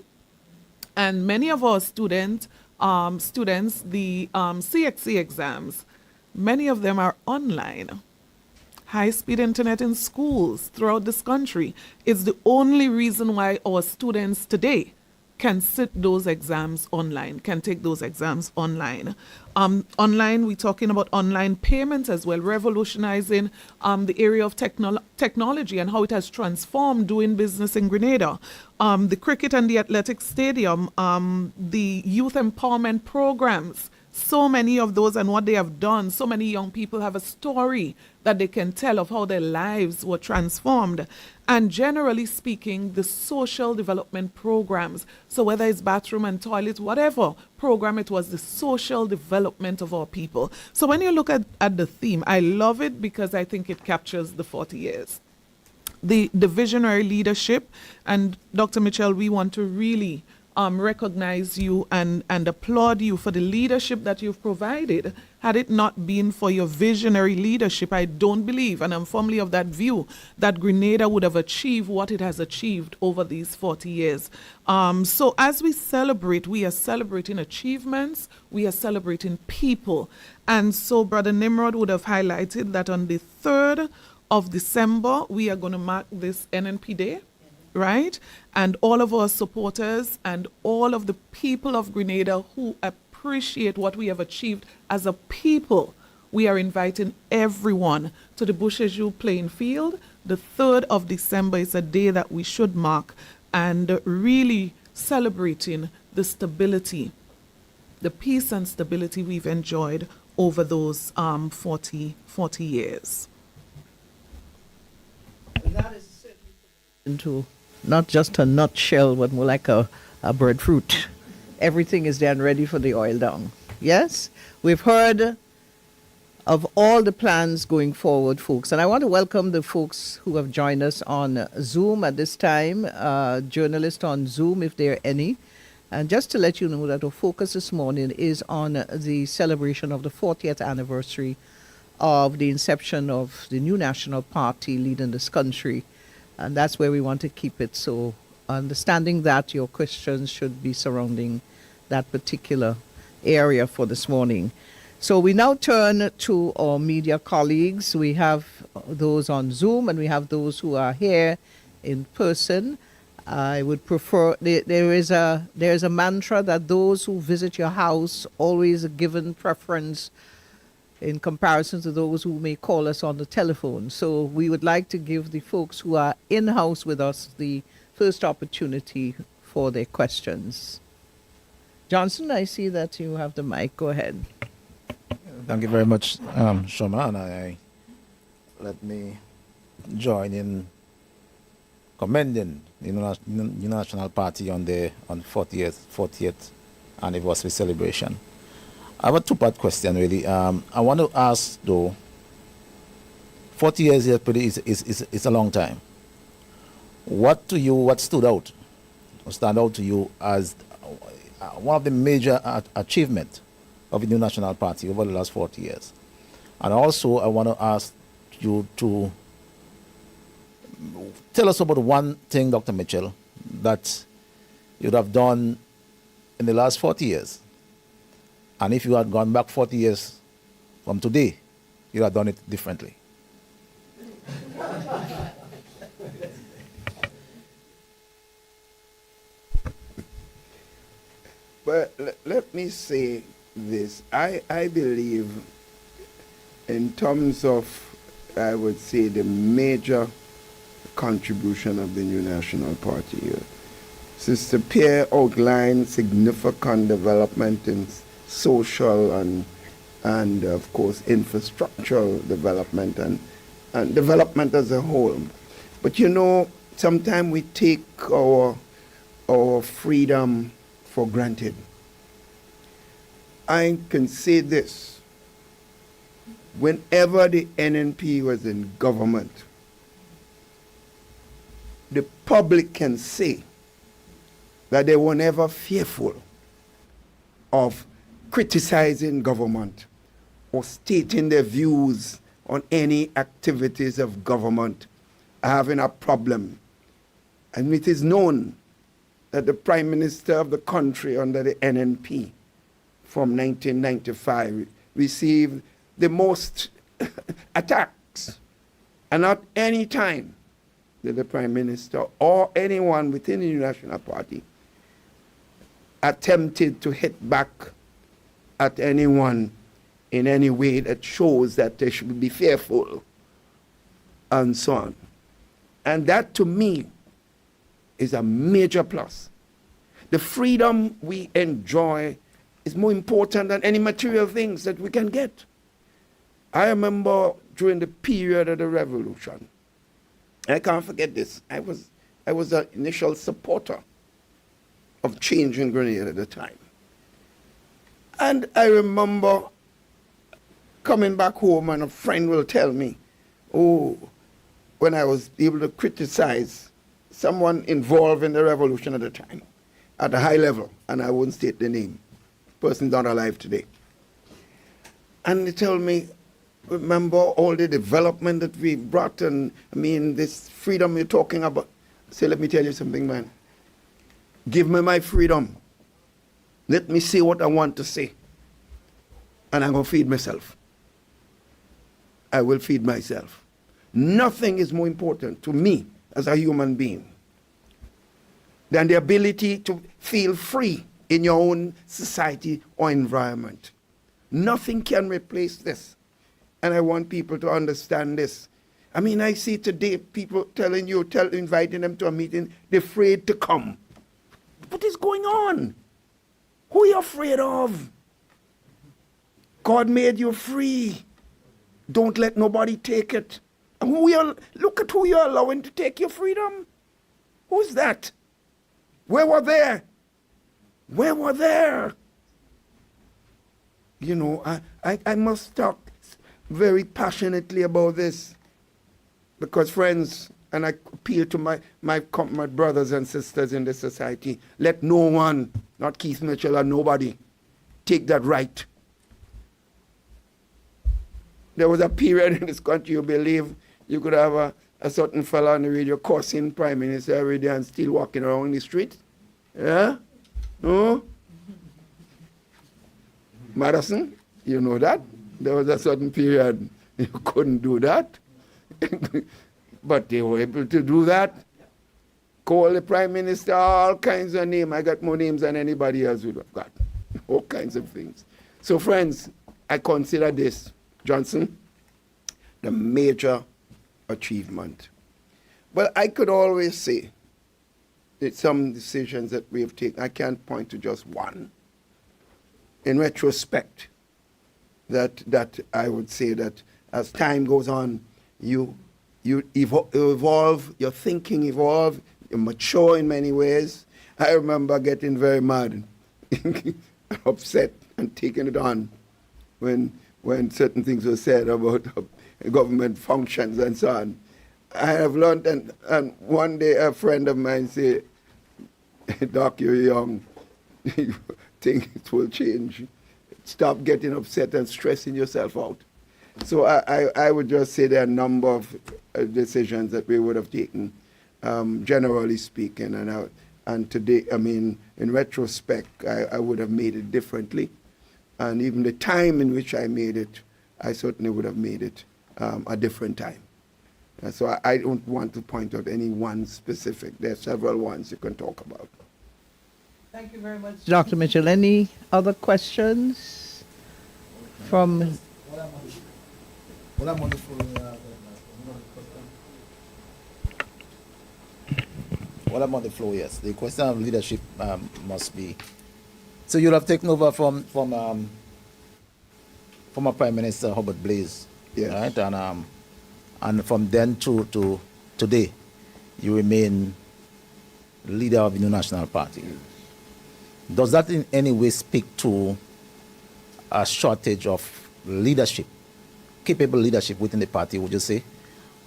and many of our students, the CXC exams, many of them are online. High-speed internet in schools throughout this country is the only reason why our students today can sit those exams online, can take those exams online. Online, we're talking about online payments as well, revolutionizing the area of technology and how it has transformed doing business in Grenada. The cricket and the athletic stadium, the youth empowerment programs, so many of those and what they have done. So many young people have a story that they can tell of how their lives were transformed. And generally speaking, the social development programs, so whether it's bathroom and toilet, whatever program it was, the social development of our people. So when you look at the theme, I love it because I think it captures the 40 years. The visionary leadership, and Dr. Mitchell, we want to really recognize you and applaud you for the leadership that you've provided. Had it not been for your visionary leadership, I don't believe, and I'm firmly of that view, that Grenada would have achieved what it has achieved over these 40 years. So as we celebrate, we are celebrating achievements, we are celebrating people. And so Brother Nimrod would have highlighted that on the 3rd of December, we are going to mark this NNP Day, right? And all of our supporters and all of the people of Grenada who appreciate what we have achieved as a people, we are inviting everyone to the Bouchejoux playing field. The 3rd of December is a day that we should mark, and really celebrating the stability, the peace and stability we've enjoyed over those 40 years. That is into not just a nutshell, but more like a breadfruit. Everything is then ready for the oil down. Yes? We've heard of all the plans going forward, folks. And I want to welcome the folks who have joined us on Zoom at this time, journalists on Zoom, if there are any. And just to let you know that our focus this morning is on the celebration of the 40th anniversary of the inception of the new national party leading this country. And that's where we want to keep it. So understanding that, your questions should be surrounding that particular area for this morning. So we now turn to our media colleagues. We have those on Zoom and we have those who are here in person. I would prefer, there is a mantra that those who visit your house always are given preference in comparison to those who may call us on the telephone. So we would like to give the folks who are in-house with us the first opportunity for their questions. Johnson, I see that you have the mic. Go ahead. Thank you very much, Shoma, and let me join in commending the New National Party on the 40th anniversary celebration. I have a two-part question, really. I want to ask, though, 40 years is a long time. What stood out or stand out to you as one of the major achievements of the New National Party over the last 40 years? And also, I want to ask you to tell us about one thing, Dr. Mitchell, that you'd have done in the last 40 years. And if you had gone back 40 years from today, you'd have done it differently. But let me say this. I believe in terms of, I would say, the major contribution of the new National Party here. Sister Pierre outlined significant development in social and of course infrastructural development and development as a whole. But you know, sometimes we take our freedom for granted. I can say this. Whenever the NNP was in government, the public can say that they were never fearful of criticizing government or stating their views on any activities of government having a problem. And it is known that the Prime Minister of the country under the NNP from 1995 received the most attacks. And not any time did the Prime Minister or anyone within the National Party attempted to hit back at anyone in any way that shows that they should be fearful and so on. And that to me is a major plus. The freedom we enjoy is more important than any material things that we can get. I remember during the period of the revolution, I can't forget this, I was an initial supporter of change in Grenada at the time. And I remember coming back home and a friend will tell me, oh, when I was able to criticize someone involved in the revolution at the time, at a high level, and I won't state the name, person's not alive today. And they tell me, remember all the development that we brought, and I mean, this freedom you're talking about. I say, let me tell you something, man. Give me my freedom. Let me say what I want to say. And I'm going to feed myself. I will feed myself. Nothing is more important to me as a human being than the ability to feel free in your own society or environment. Nothing can replace this. And I want people to understand this. I mean, I see today people inviting them to a meeting, they're afraid to come. What is going on? Who are you afraid of? God made you free. Don't let nobody take it. And look at who you're allowing to take your freedom. Who's that? Where were there? Where were there? You know, I must talk very passionately about this because, friends, and I appeal to my brothers and sisters in the society, let no one, not Keith Mitchell or nobody, take that right. There was a period in this country, you believe, you could have a certain fella on the radio cursing Prime Minister every day and still walking around the street. Yeah? No? Madison, you know that? There was a certain period you couldn't do that. But they were able to do that. Call the Prime Minister, all kinds of names. I got more names than anybody else would have got. All kinds of things. So, friends, I consider this, Johnson, the major achievement. Well, I could always say that some decisions that we have taken, I can't point to just one. In retrospect, that I would say that as time goes on, you evolve, your thinking evolve, you mature in many ways. I remember getting very mad, upset, and taking it on when certain things were said about government functions and so on. I have learned, and one day a friend of mine said, Doc, you're young, you think it will change. Stop getting upset and stressing yourself out. So I would just say there are a number of decisions that we would have taken, generally speaking, and And today, I mean, in retrospect, I would have made it differently. And even the time in which I made it, I certainly would have made it a different time. So I don't want to point out any one specific. There are several ones you can talk about. Thank you very much, Dr. Mitchell. Any other questions from? Well, I'm on the floor, yes. The question of leadership must be. So you'll have taken over from former Prime Minister Hubert Blaise, Yes. right? And from then to today, you remain leader of the New National Party. Does that in any way speak to a shortage of leadership, capable leadership within the party, would you say?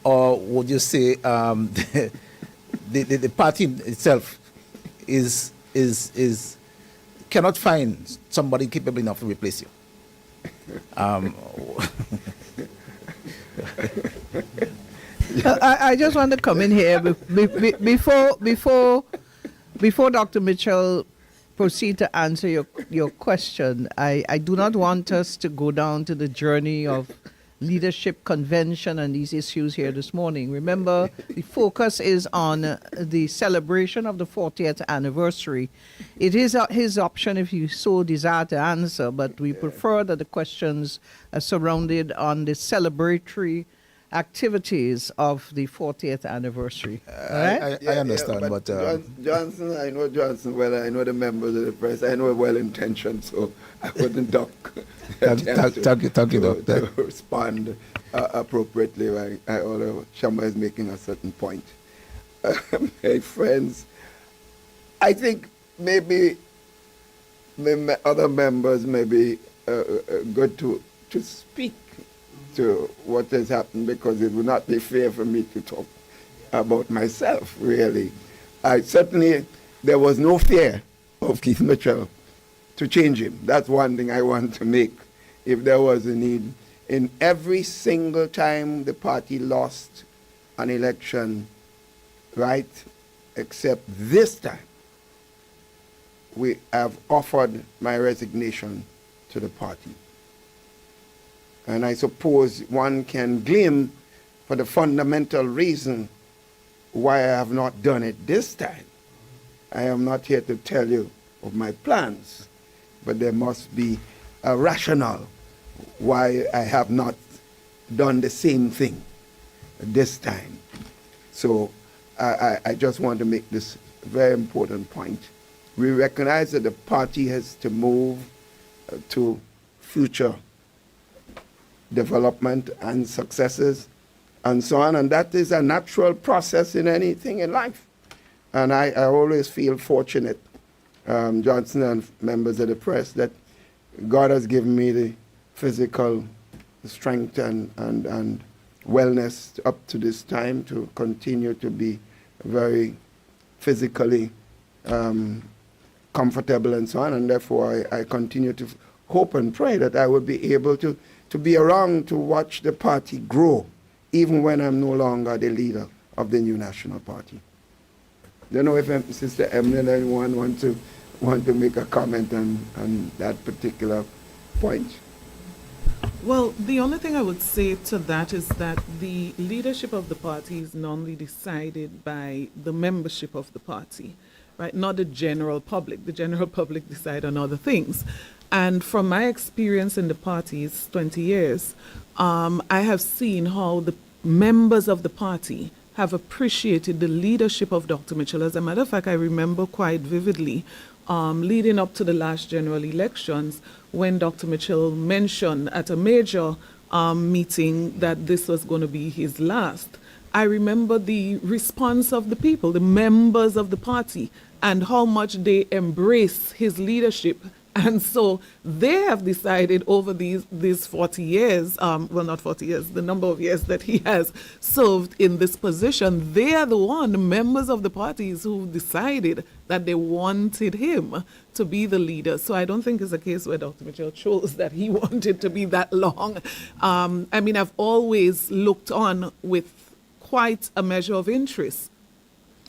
Or would you say the party itself is cannot find somebody capable enough to replace you? I just want to come in here before Dr. Mitchell proceed to answer your question. I do not want us to go down to the journey of leadership convention and these issues here this morning. Remember, the focus is on the celebration of the 40th anniversary. It is his option if you so desire to answer, but we prefer that the questions are surrounded on the celebratory activities of the 40th anniversry. All right? I understand, but Johnson, I know Johnson well. I know the members of the press. I know well-intentioned, so I wouldn't duck. Thank you, Doctor. To respond appropriately. Although Shama is making a certain point. My friends, I think maybe other members may be good to speak to what has happened, because it would not be fair for me to talk about myself, really. There was no fear of Keith Mitchell to change him. That's one thing I want to make. If there was a need, in every single time the party lost an election, right, except this time, we have offered my resignation to the party. And I suppose one can glean for the fundamental reason why I have not done it this time. I am not here to tell you of my plans, but there must be a rationale why I have not done the same thing this time. So I just want to make this very important point. We recognize that the party has to move to future development and successes and so on, and that is a natural process in anything in life. And I always feel fortunate, Johnson and members of the press, that God has given me the physical strength and wellness up to this time to continue to be very physically comfortable and so on, and therefore I continue to hope and pray that I will be able to be around to watch the party grow, even when I'm no longer the leader of the New National Party. I don't know if Sister Emily, anyone want to make a comment on that particular point. Well, the only thing I would say to that is that the leadership of the party is normally decided by the membership of the party, right? Not the general public. The general public decide on other things. And from my experience in the party's 20 years, I have seen how the members of the party have appreciated the leadership of Dr. Mitchell. As a matter of fact, I remember quite vividly, leading up to the last general elections, when Dr. Mitchell mentioned at a major meeting that this was going to be his last. I remember the response of the people, the members of the party, and how much they embrace his leadership. And so they have decided over these 40 years, well, not 40 years, the number of years that he has served in this position, they are the members of the parties who decided that they wanted him to be the leader. So I don't think it's a case where Dr. Mitchell chose that he wanted to be that long. I mean, I've always looked on with quite a measure of interest,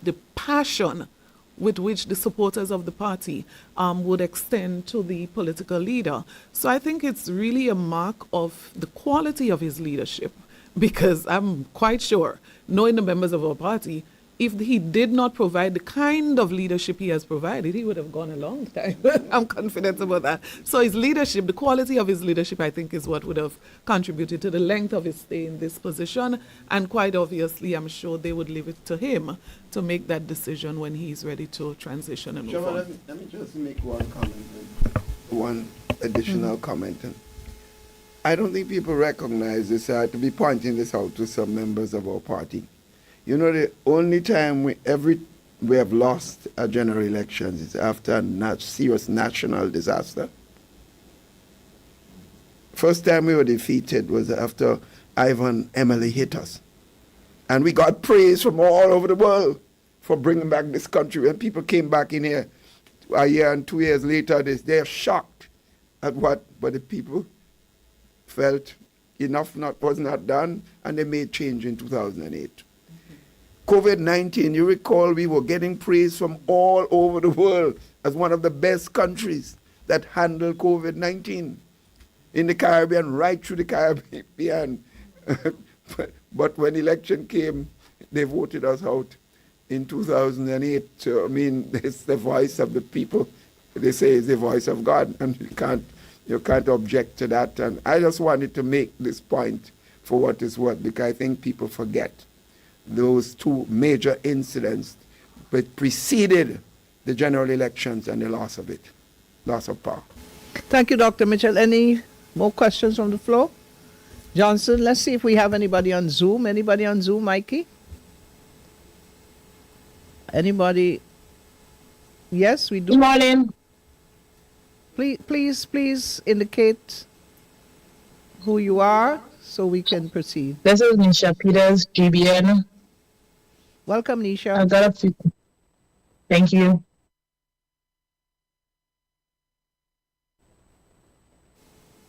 the passion with which the supporters of the party would extend to the political leader. So I think it's really a mark of the quality of his leadership, because I'm quite sure, knowing the members of our party, if he did not provide the kind of leadership he has provided, he would have gone a long time. I'm confident about that. So his leadership, the quality of his leadership, I think, is what would have contributed to the length of his stay in this position. And quite obviously, I'm sure they would leave it to him to make that decision when he's ready to transition and move Shama, on. let me just make one comment, one additional comment. I don't think people recognize this. I have to be pointing this out to some members of our party. You know, the only time we have lost a general elections is after a serious national disaster. First time we were defeated was after Ivan Emily hit us. And we got praise from all over the world for bringing back this country. When people came back in here a year and 2 years later, they're shocked at what the people felt enough was not done, and they made change in 2008. COVID-19, you recall we were getting praise from all over the world as one of the best countries that handled COVID-19 in the Caribbean, right through the Caribbean. But when election came, they voted us out in 2008. So, I mean, it's the voice of the people. They say it's the voice of God, and you can't object to that. And I just wanted to make this point for what it's worth, because I think people forget those two major incidents that preceded the general elections and the loss of power. Thank you, Dr. Mitchell. Any more questions from the floor? Johnson, let's see if we have anybody on Zoom. Anybody on Zoom, Mikey? Anybody? Yes, we do. Good morning. Please indicate who you are so we can proceed. This is Nisha Peters, GBN. Welcome, Nisha. I've got a few. Thank you.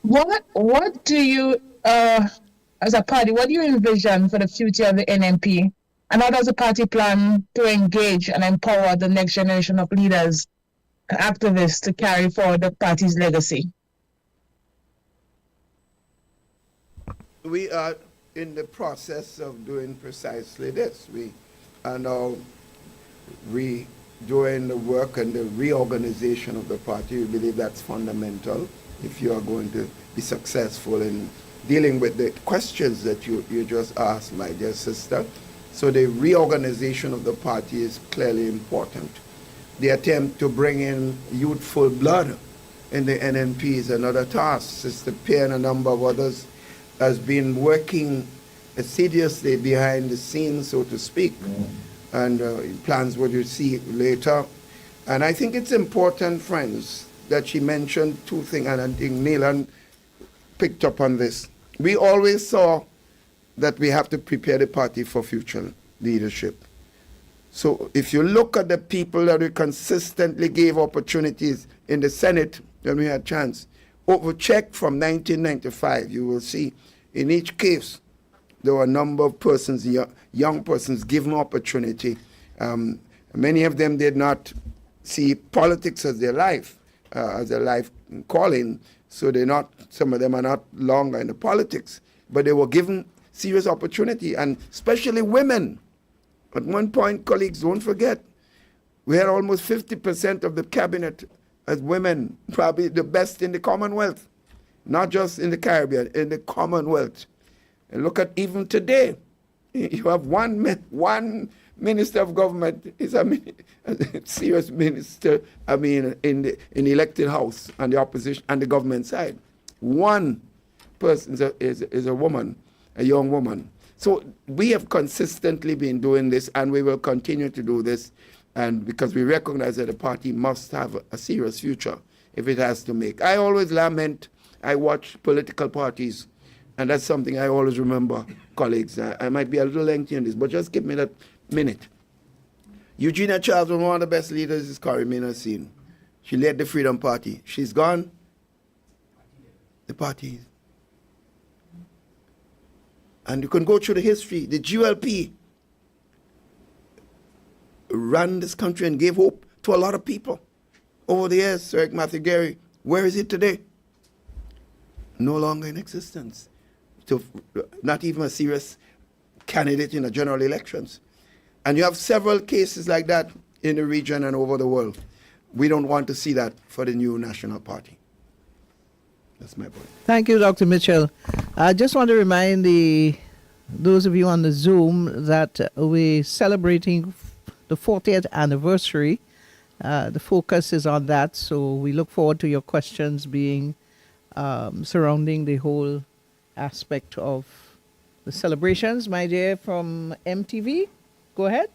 What do you, as a party, what do you envision for the future of the NNP? And how does the party plan to engage and empower the next generation of leaders and activists to carry forward the party's legacy? We are in the process of doing precisely this. We are now redoing the work and the reorganization of the party. We believe that's fundamental if you are going to be successful in dealing with the questions that you just asked, my dear sister. So the reorganization of the party is clearly important. The attempt to bring in youthful blood in the NNP is another task. Sister Pierre and a number of others has been working assiduously behind the scenes, so to speak, and plans what you see later. And I think it's important, friends, that she mentioned two things, and I think Neelan picked up on this. We always saw that we have to prepare the party for future leadership. So if you look at the people that we consistently gave opportunities in the Senate when we had chance, overcheck from 1995, you will see in each case there were a number of persons, young persons given opportunity. Many of them did not see politics as their life calling, so some of them are not longer in the politics, but they were given serious opportunity, and especially women. At one point, colleagues, don't forget, we had almost 50% of the cabinet as women, probably the best in the Commonwealth, not just in the Caribbean, in the Commonwealth. And look at even today, you have one minister of government is a serious minister, in the elected house and the opposition and the government side. One person is a woman, a young woman. So we have consistently been doing this, and we will continue to do this, and because we recognize that the party must have a serious future if it has to make. I always lament, I watch political parties, and that's something I always remember, colleagues. I might be a little lengthy on this, but just give me that minute. Eugenia Charles was one of the best leaders this country may have seen. She led the Freedom Party. She's gone. The party. And you can go through the history. The GLP ran this country and gave hope to a lot of people over the years. Sir Matthew Gary, where is it today? No longer in existence. So not even a serious candidate in the general elections. And you have several cases like that in the region and over the world. We don't want to see that for the new National Party. That's my point. Thank you, Dr. Mitchell. I just want to remind those of you on the Zoom that we're celebrating the 40th anniversary. The focus is on that, so we look forward to your questions being surrounding the whole aspect of the celebrations. My dear from MTV, go ahead.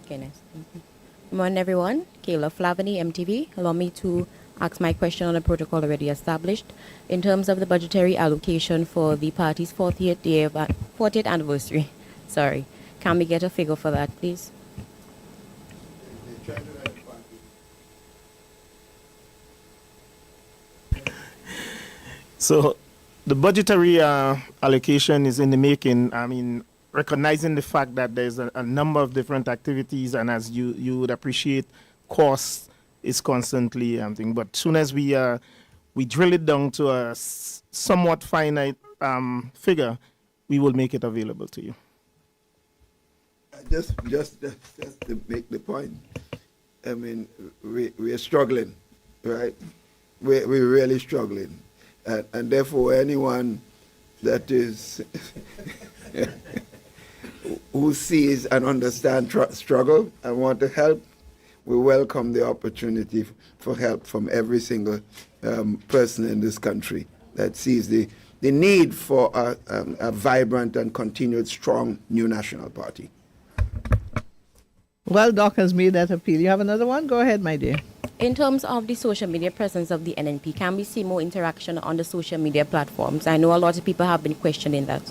Okay, nice. Thank you. Good morning, everyone. Kayla Flavany, MTV. Allow me to ask my question on the protocol already established. In terms of the budgetary allocation for the party's 40th anniversary, can we get a figure for that, please? So the budgetary allocation is in the making. I mean, recognizing the fact that there's a number of different activities, and as you would appreciate, cost is constantly thing. But soon as we drill it down to a somewhat finite figure, we will make it available to you. Just to make the point, I mean, we are struggling, right? We're really struggling. And therefore, anyone that is who sees and understands struggle and want to help, we welcome the opportunity for help from every single person in this country that sees the need for a vibrant and continued strong new national party. Well, Doc has made that appeal. You have another one? Go ahead, my dear. In terms of the social media presence of the NNP, can we see more interaction on the social media platforms? I know a lot of people have been questioning that.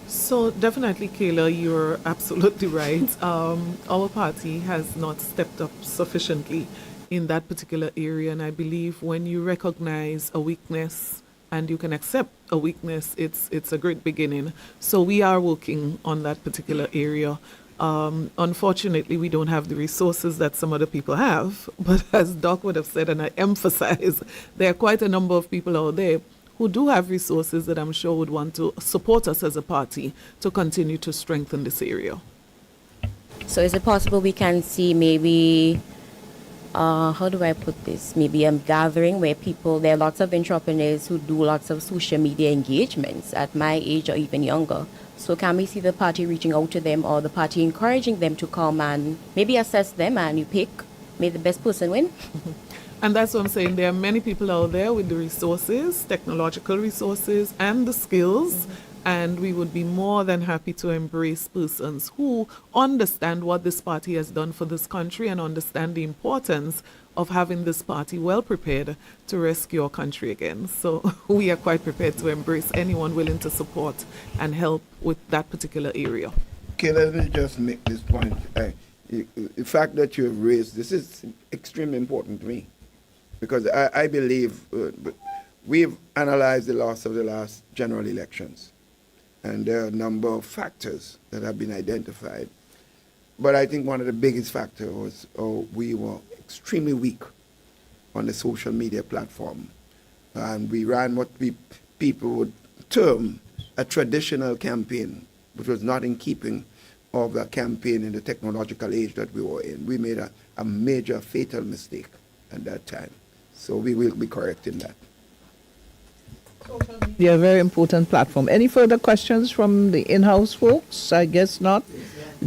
So definitely, Kayla, you're absolutely right. Our party has not stepped up sufficiently in that particular area, and I believe when you recognize a weakness and you can accept a weakness, it's a great beginning. So we are working on that particular area. Unfortunately, we don't have the resources that some other people have, but as Doc would have said, and I emphasize, there are quite a number of people out there who do have resources that I'm sure would want to support us as a party to continue to strengthen this area. So is it possible we can see maybe, how do I put this, maybe a gathering where there are lots of entrepreneurs who do lots of social media engagements at my age or even younger. So can we see the party reaching out to them or the party encouraging them to come and maybe assess them and you pick, may the best person win? And that's what I'm saying. There are many people out there with the resources, technological resources, and the skills. And we would be more than happy to embrace persons who understand what this party has done for this country and understand the importance of having this party well prepared to rescue our country again. So we are quite prepared to embrace anyone willing to support and help with that particular area. Okay, let me just make this point. The fact that you have raised this is extremely important to me, because I believe we've analyzed the loss of the last general elections, and there are a number of factors that have been identified. But I think one of the biggest factors was we were extremely weak on the social media platform. And we ran what people would term a traditional campaign, which was not in keeping of the campaign in the technological age that we were in. We made a major fatal mistake at that time. So we will be correcting that. Yeah, very important platform. Any further questions from the in-house folks? I guess not.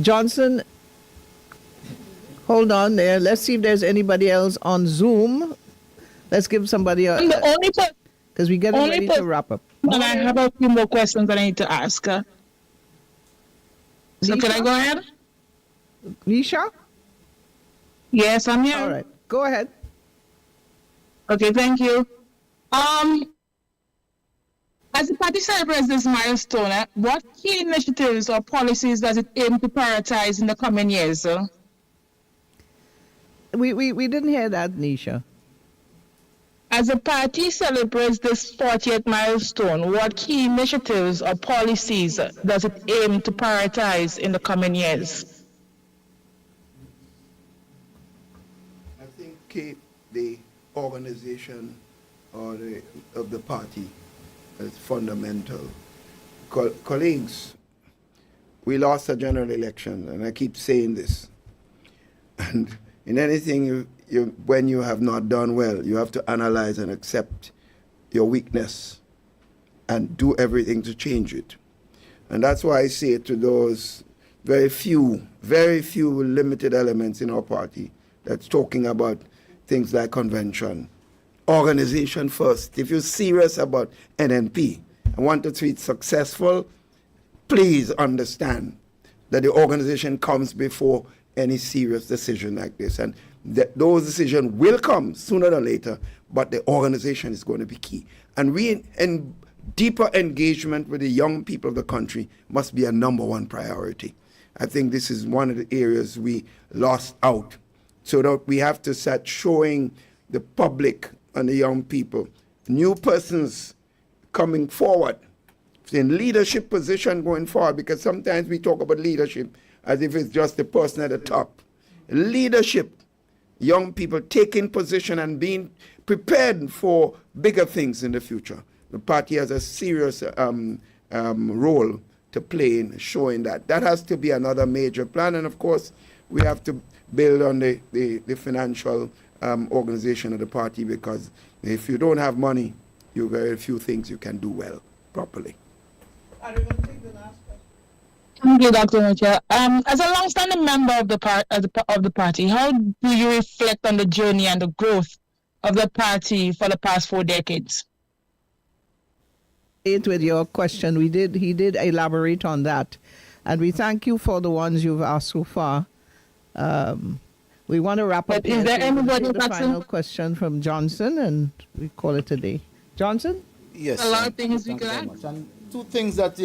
Johnson, hold on there. Let's see if there's anybody else on Zoom. Let's give somebody a... The only because we're getting ready to wrap up. And I have a few more questions that I need to ask. So Nisha? can I go ahead? Nisha? Yes, I'm here. All right. Go ahead. Okay, thank you. As the party celebrates this milestone, what key initiatives or policies does it aim to prioritize in the coming years? We didn't hear that, Nisha. As the party celebrates this 40th milestone, what key initiatives or policies does it aim to prioritize in the coming years? I think keep the organization of the party as fundamental. Colleagues, we lost a general election, and I keep saying this. And in anything, when you have not done well, you have to analyze and accept your weakness and do everything to change it. And that's why I say to those very few limited elements in our party that's talking about things like convention, organization first. If you're serious about NNP and want to see it successful, please understand that the organization comes before any serious decision like this. And those decisions will come sooner or later, but the organization is going to be key. And deeper engagement with the young people of the country must be a number one priority. I think this is one of the areas we lost out. So that we have to start showing the public and the young people, new persons coming forward, in leadership position going forward, because sometimes we talk about leadership as if it's just the person at the top. Leadership, young people taking position and being prepared for bigger things in the future. The party has a serious role to play in showing that. That has to be another major plan. And of course, we have to build on the financial organization of the party, because if you don't have money, you very few things you can do well, properly. Thank you, Dr. Mitchell. As a long-standing member of the party, how do you reflect on the journey and the growth of the party for the past 4 decades? With your question, he did elaborate on that, and we thank you for the ones you've asked so far. We want to wrap up. Is there anybody the final question from Johnson, and we call it a day. Johnson? Yes. A lot of things we could very add. much. And two things that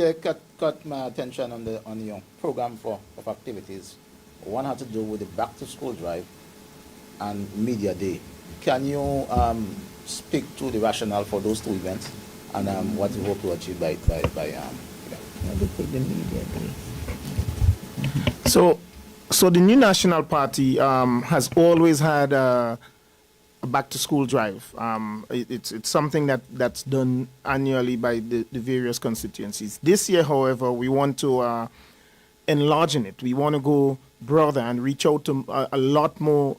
caught my attention on the program of activities. One had to do with the back to school drive and media day. Can you speak to the rationale for those two events and what you hope to achieve by So the New National Party has always had a back-to-school drive. It's something that's done annually by the various constituencies. This year, however, we want to enlarge in it. We want to go broader and reach out to a lot more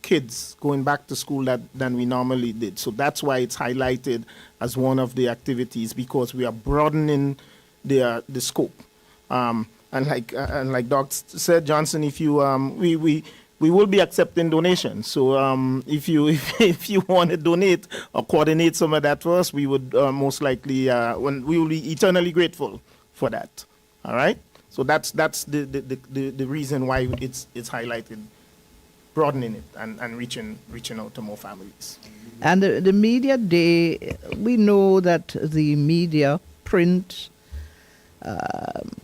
kids going back to school than we normally did. So that's why it's highlighted as one of the activities, because we are broadening the scope. And like Doc said, Johnson, if you we will be accepting donations. So if you want to donate or coordinate some of that for us, we would most likely we will be eternally grateful for that. All right. So that's the reason why it's highlighted, broadening it and reaching out to more families. And the media day, we know that the media, print,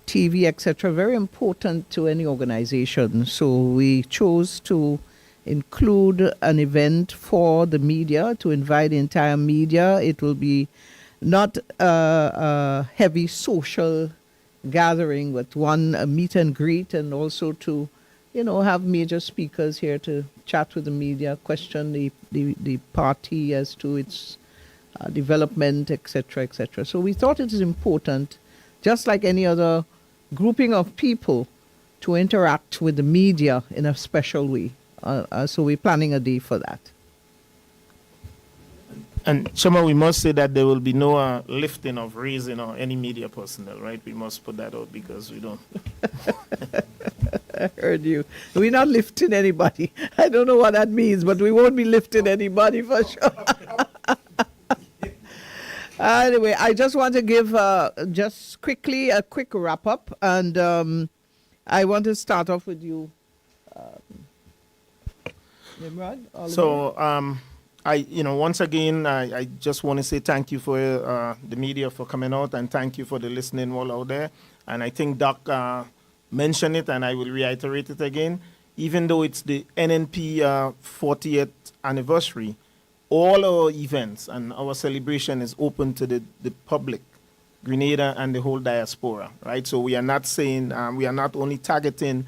TV, etc., very important to any organization. So we chose to include an event for the media, to invite the entire media. It will be not a heavy social gathering, but a meet and greet, and also to, have major speakers here to chat with the media, question the party as to its development, etc., etc. So we thought it is important, just like any other grouping of people, to interact with the media in a special way. So we're planning a day for that. And Shama, we must say that there will be no lifting of raising or any media personnel, right? We must put that out because we don't. I heard you. We're not lifting anybody. I don't know what that means, but we won't be lifting anybody for sure. Anyway, I just want to give just quickly a quick wrap up, and I want to start off with you, Nimrod. So, once again, I just want to say thank you for the media for coming out, and thank you for the listening all out there. And I think Doc mentioned it, and I will reiterate it again. Even though it's the NNP 40th anniversary, all our events and our celebration is open to the public, Grenada and the whole diaspora, right? So we are not saying, we are not only targeting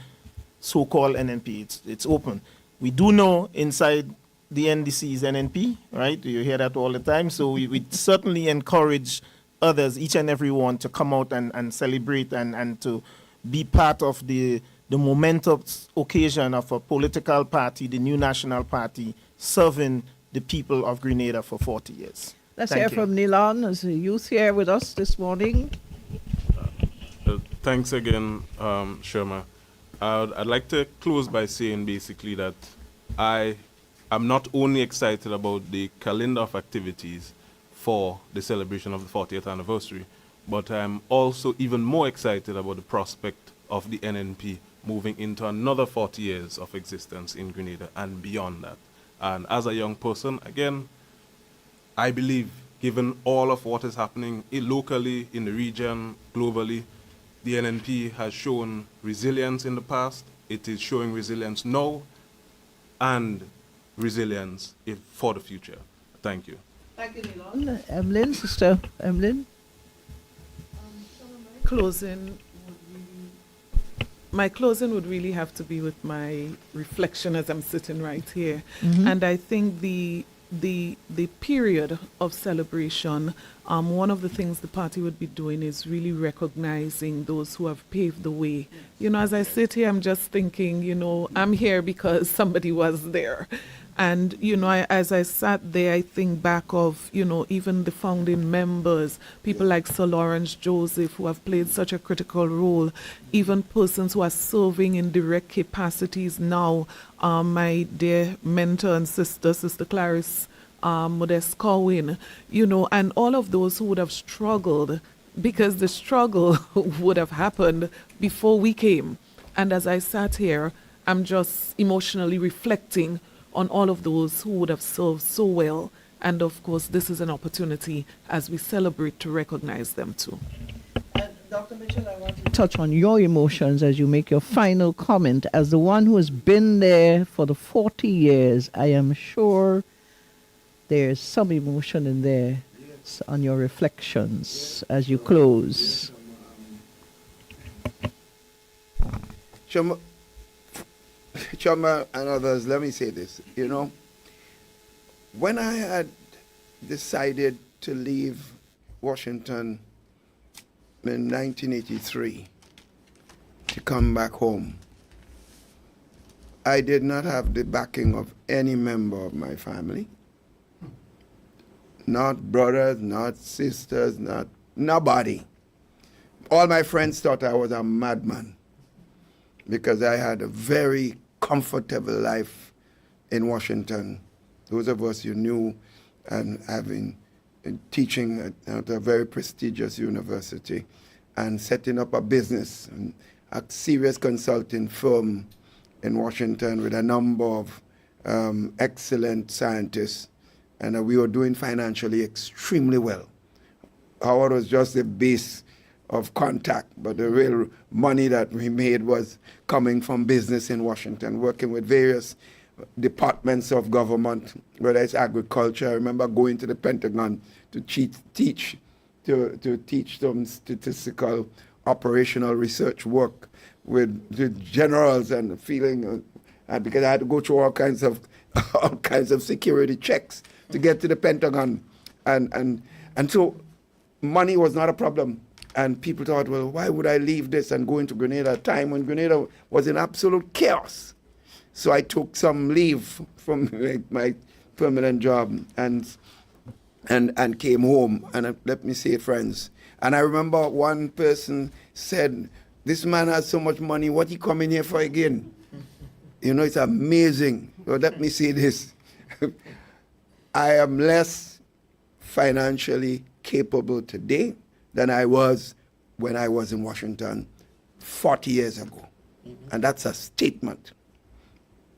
so-called NNP, it's open. We do know inside the NDC is NNP, right? You hear that all the time. So we certainly encourage others, each and every one, to come out and celebrate and to be part of the momentous occasion of a political party, the New National Party, serving the people of Grenada for 40 years. Let's Thank hear you. from Nilan, as a youth here with us this morning. Thanks again, Sherma. I'd like to close by saying basically that I am not only excited about the calendar of activities for the celebration of the 40th anniversary, but I'm also even more excited about the prospect of the NNP moving into another 40 years of existence in Grenada and beyond that. And as a young person, again, I believe, given all of what is happening locally, in the region, globally, the NNP has shown resilience in the past, it is showing resilience now, and resilience for the future. Thank you. Thank you, Nilan. Emlyn, Sister Emlyn. My closing would really have to be with my reflection as I'm sitting right here. And I think the period of celebration, one of the things the party would be doing is really recognizing those who have paved the way. You know, as I sit here, I'm just thinking, you know, I'm here because somebody was there. And, you know, as I sat there, I think back of, you know, even the founding members, people like Sir Lawrence Joseph, who have played such a critical role, even persons who are serving in direct capacities now. My dear mentor and sister, Sister Clarice Modest Corwin, you know, and all of those who would have struggled, because the struggle would have happened before we came. And as I sat here, I'm just emotionally reflecting on all of those who would have served so well. And of course, this is an opportunity as we celebrate to recognize them too. And Dr. Mitchell, I want to touch on your emotions as you make your final comment. As the one who has been there for the 40 years, I am sure there's some emotion in there on your reflections as you close. Choma and others, let me say this. You know, when I had decided to leave Washington in 1983 to come back home, I did not have the backing of any member of my family. Not brothers, not sisters, not nobody. All my friends thought I was a madman because I had a very comfortable life in Washington. Those of us you knew, and having teaching at a very prestigious university and setting up a business, a serious consulting firm in Washington with a number of excellent scientists, and we were doing financially extremely well. Howard was just the base of contact, but the real money that we made was coming from business in Washington, working with various departments of government, whether it's agriculture. I remember going to the Pentagon to teach some statistical operational research work with the generals, and feeling, because I had to go through all kinds of security checks to get to the Pentagon, and so money was not a problem. And people thought, well, why would I leave this and go into Grenada at a time when Grenada was in absolute chaos? So I took some leave from my permanent job and came home. And let me say, friends, and I remember one person said, this man has so much money, what he coming here for again? You know, it's amazing. So let me say this. I am less financially capable today than I was when I was in Washington 40 years ago. And that's a statement.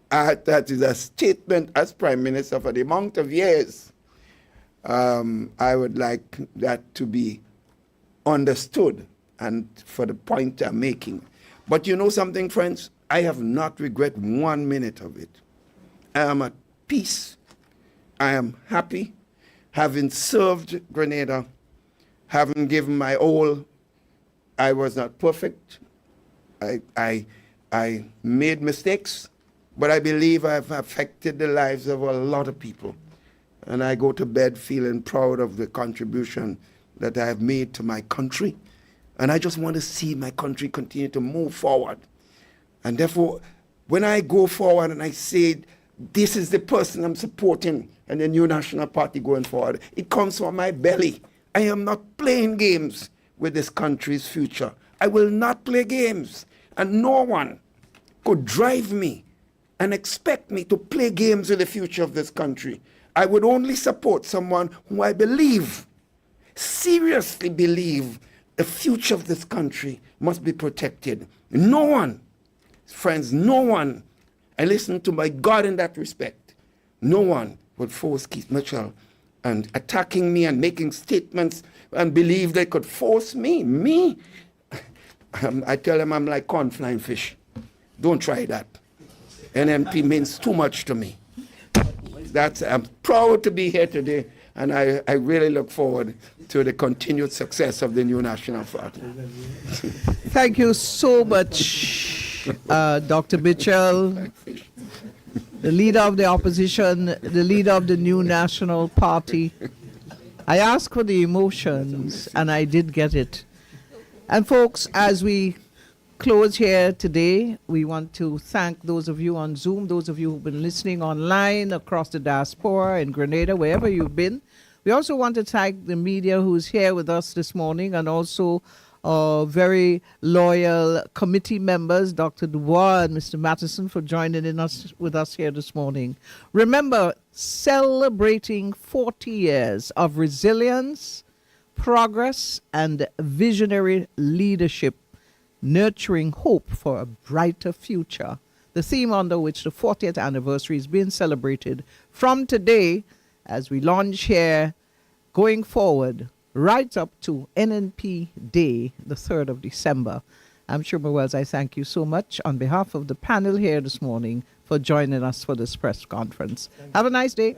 That is a statement as Prime Minister for the amount of years. I would like that to be understood and for the point I'm making. But you know something, friends? I have not regret 1 minute of it. I am at peace I am happy, having served Grenada, having given my all. I was not perfect. I made mistakes, but I believe I've affected the lives of a lot of people. And I go to bed feeling proud of the contribution that I have made to my country. And I just want to see my country continue to move forward. And therefore, when I go forward and I say, this is the person I'm supporting and the new National Party going forward, it comes from my belly. I am not playing games with this country's future. I will not play games. And no one could drive me and expect me to play games with the future of this country. I would only support someone who I believe, seriously believe, the future of this country must be protected. No one, friends, no one, I listen to my God in that respect, no one would force Keith Mitchell and attacking me and making statements and believe they could force me. I tell them I'm like corn flying fish. Don't try that. NNP means too much to me. I'm proud to be here today, and I really look forward to the continued success of the new National Party. Thank you so much, Dr. Mitchell, the leader of the opposition, the leader of the new National Party. I asked for the emotions, and I did get it. And folks, as we close here today, we want to thank those of you on Zoom, those of you who've been listening online across the diaspora in Grenada, wherever you've been. We also want to thank the media who's here with us this morning, and also very loyal committee members, Dr. Dubois and Mr. Matheson, for joining with us here this morning. Remember, celebrating 40 years of resilience, progress, and visionary leadership, nurturing hope for a brighter future. The theme under which the 40th anniversary is being celebrated from today as we launch here, going forward, right up to NNP Day, the 3rd of December. I'm Shoma Wells. I thank you so much on behalf of the panel here this morning for joining us for this press conference. Have a nice day.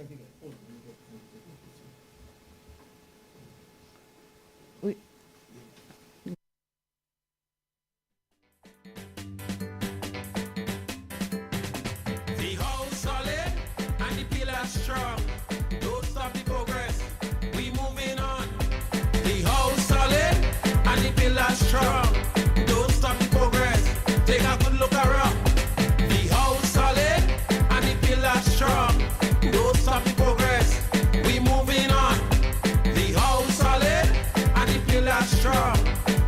The house solid and the pillars strong. Don't stop the progress. We moving on. The house solid and the pillars strong. Don't stop the progress. Take a good look around. The house solid and the pillars strong. Don't stop the progress. We moving on. The house solid and the pillars strong.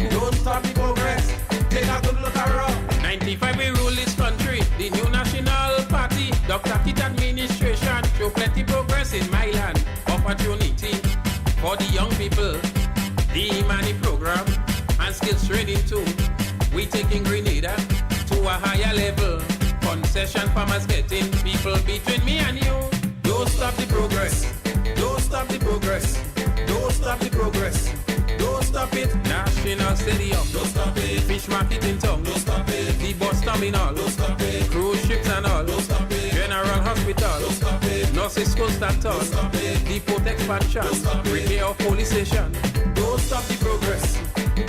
Don't stop the progress. Take a good look around. 95 we rule this country. The new National Party, Dr. Keith administration, show plenty progress in my land. Opportunity for the young people, the money program, and skills training too. We taking Grenada to a higher level. Concession farmers getting people between me and you. Don't stop the progress. Don't stop the progress. Don't stop the progress. Don't stop it. National Stadium. Don't stop it. Fish market in town. Don't stop it. The bus terminal. Don't stop it. Cruise ships and all. Don't stop it. General Hospital. Don't stop it. Nurses school start. Don't stop it. The port expansion. Don't stop it. Repair of police station.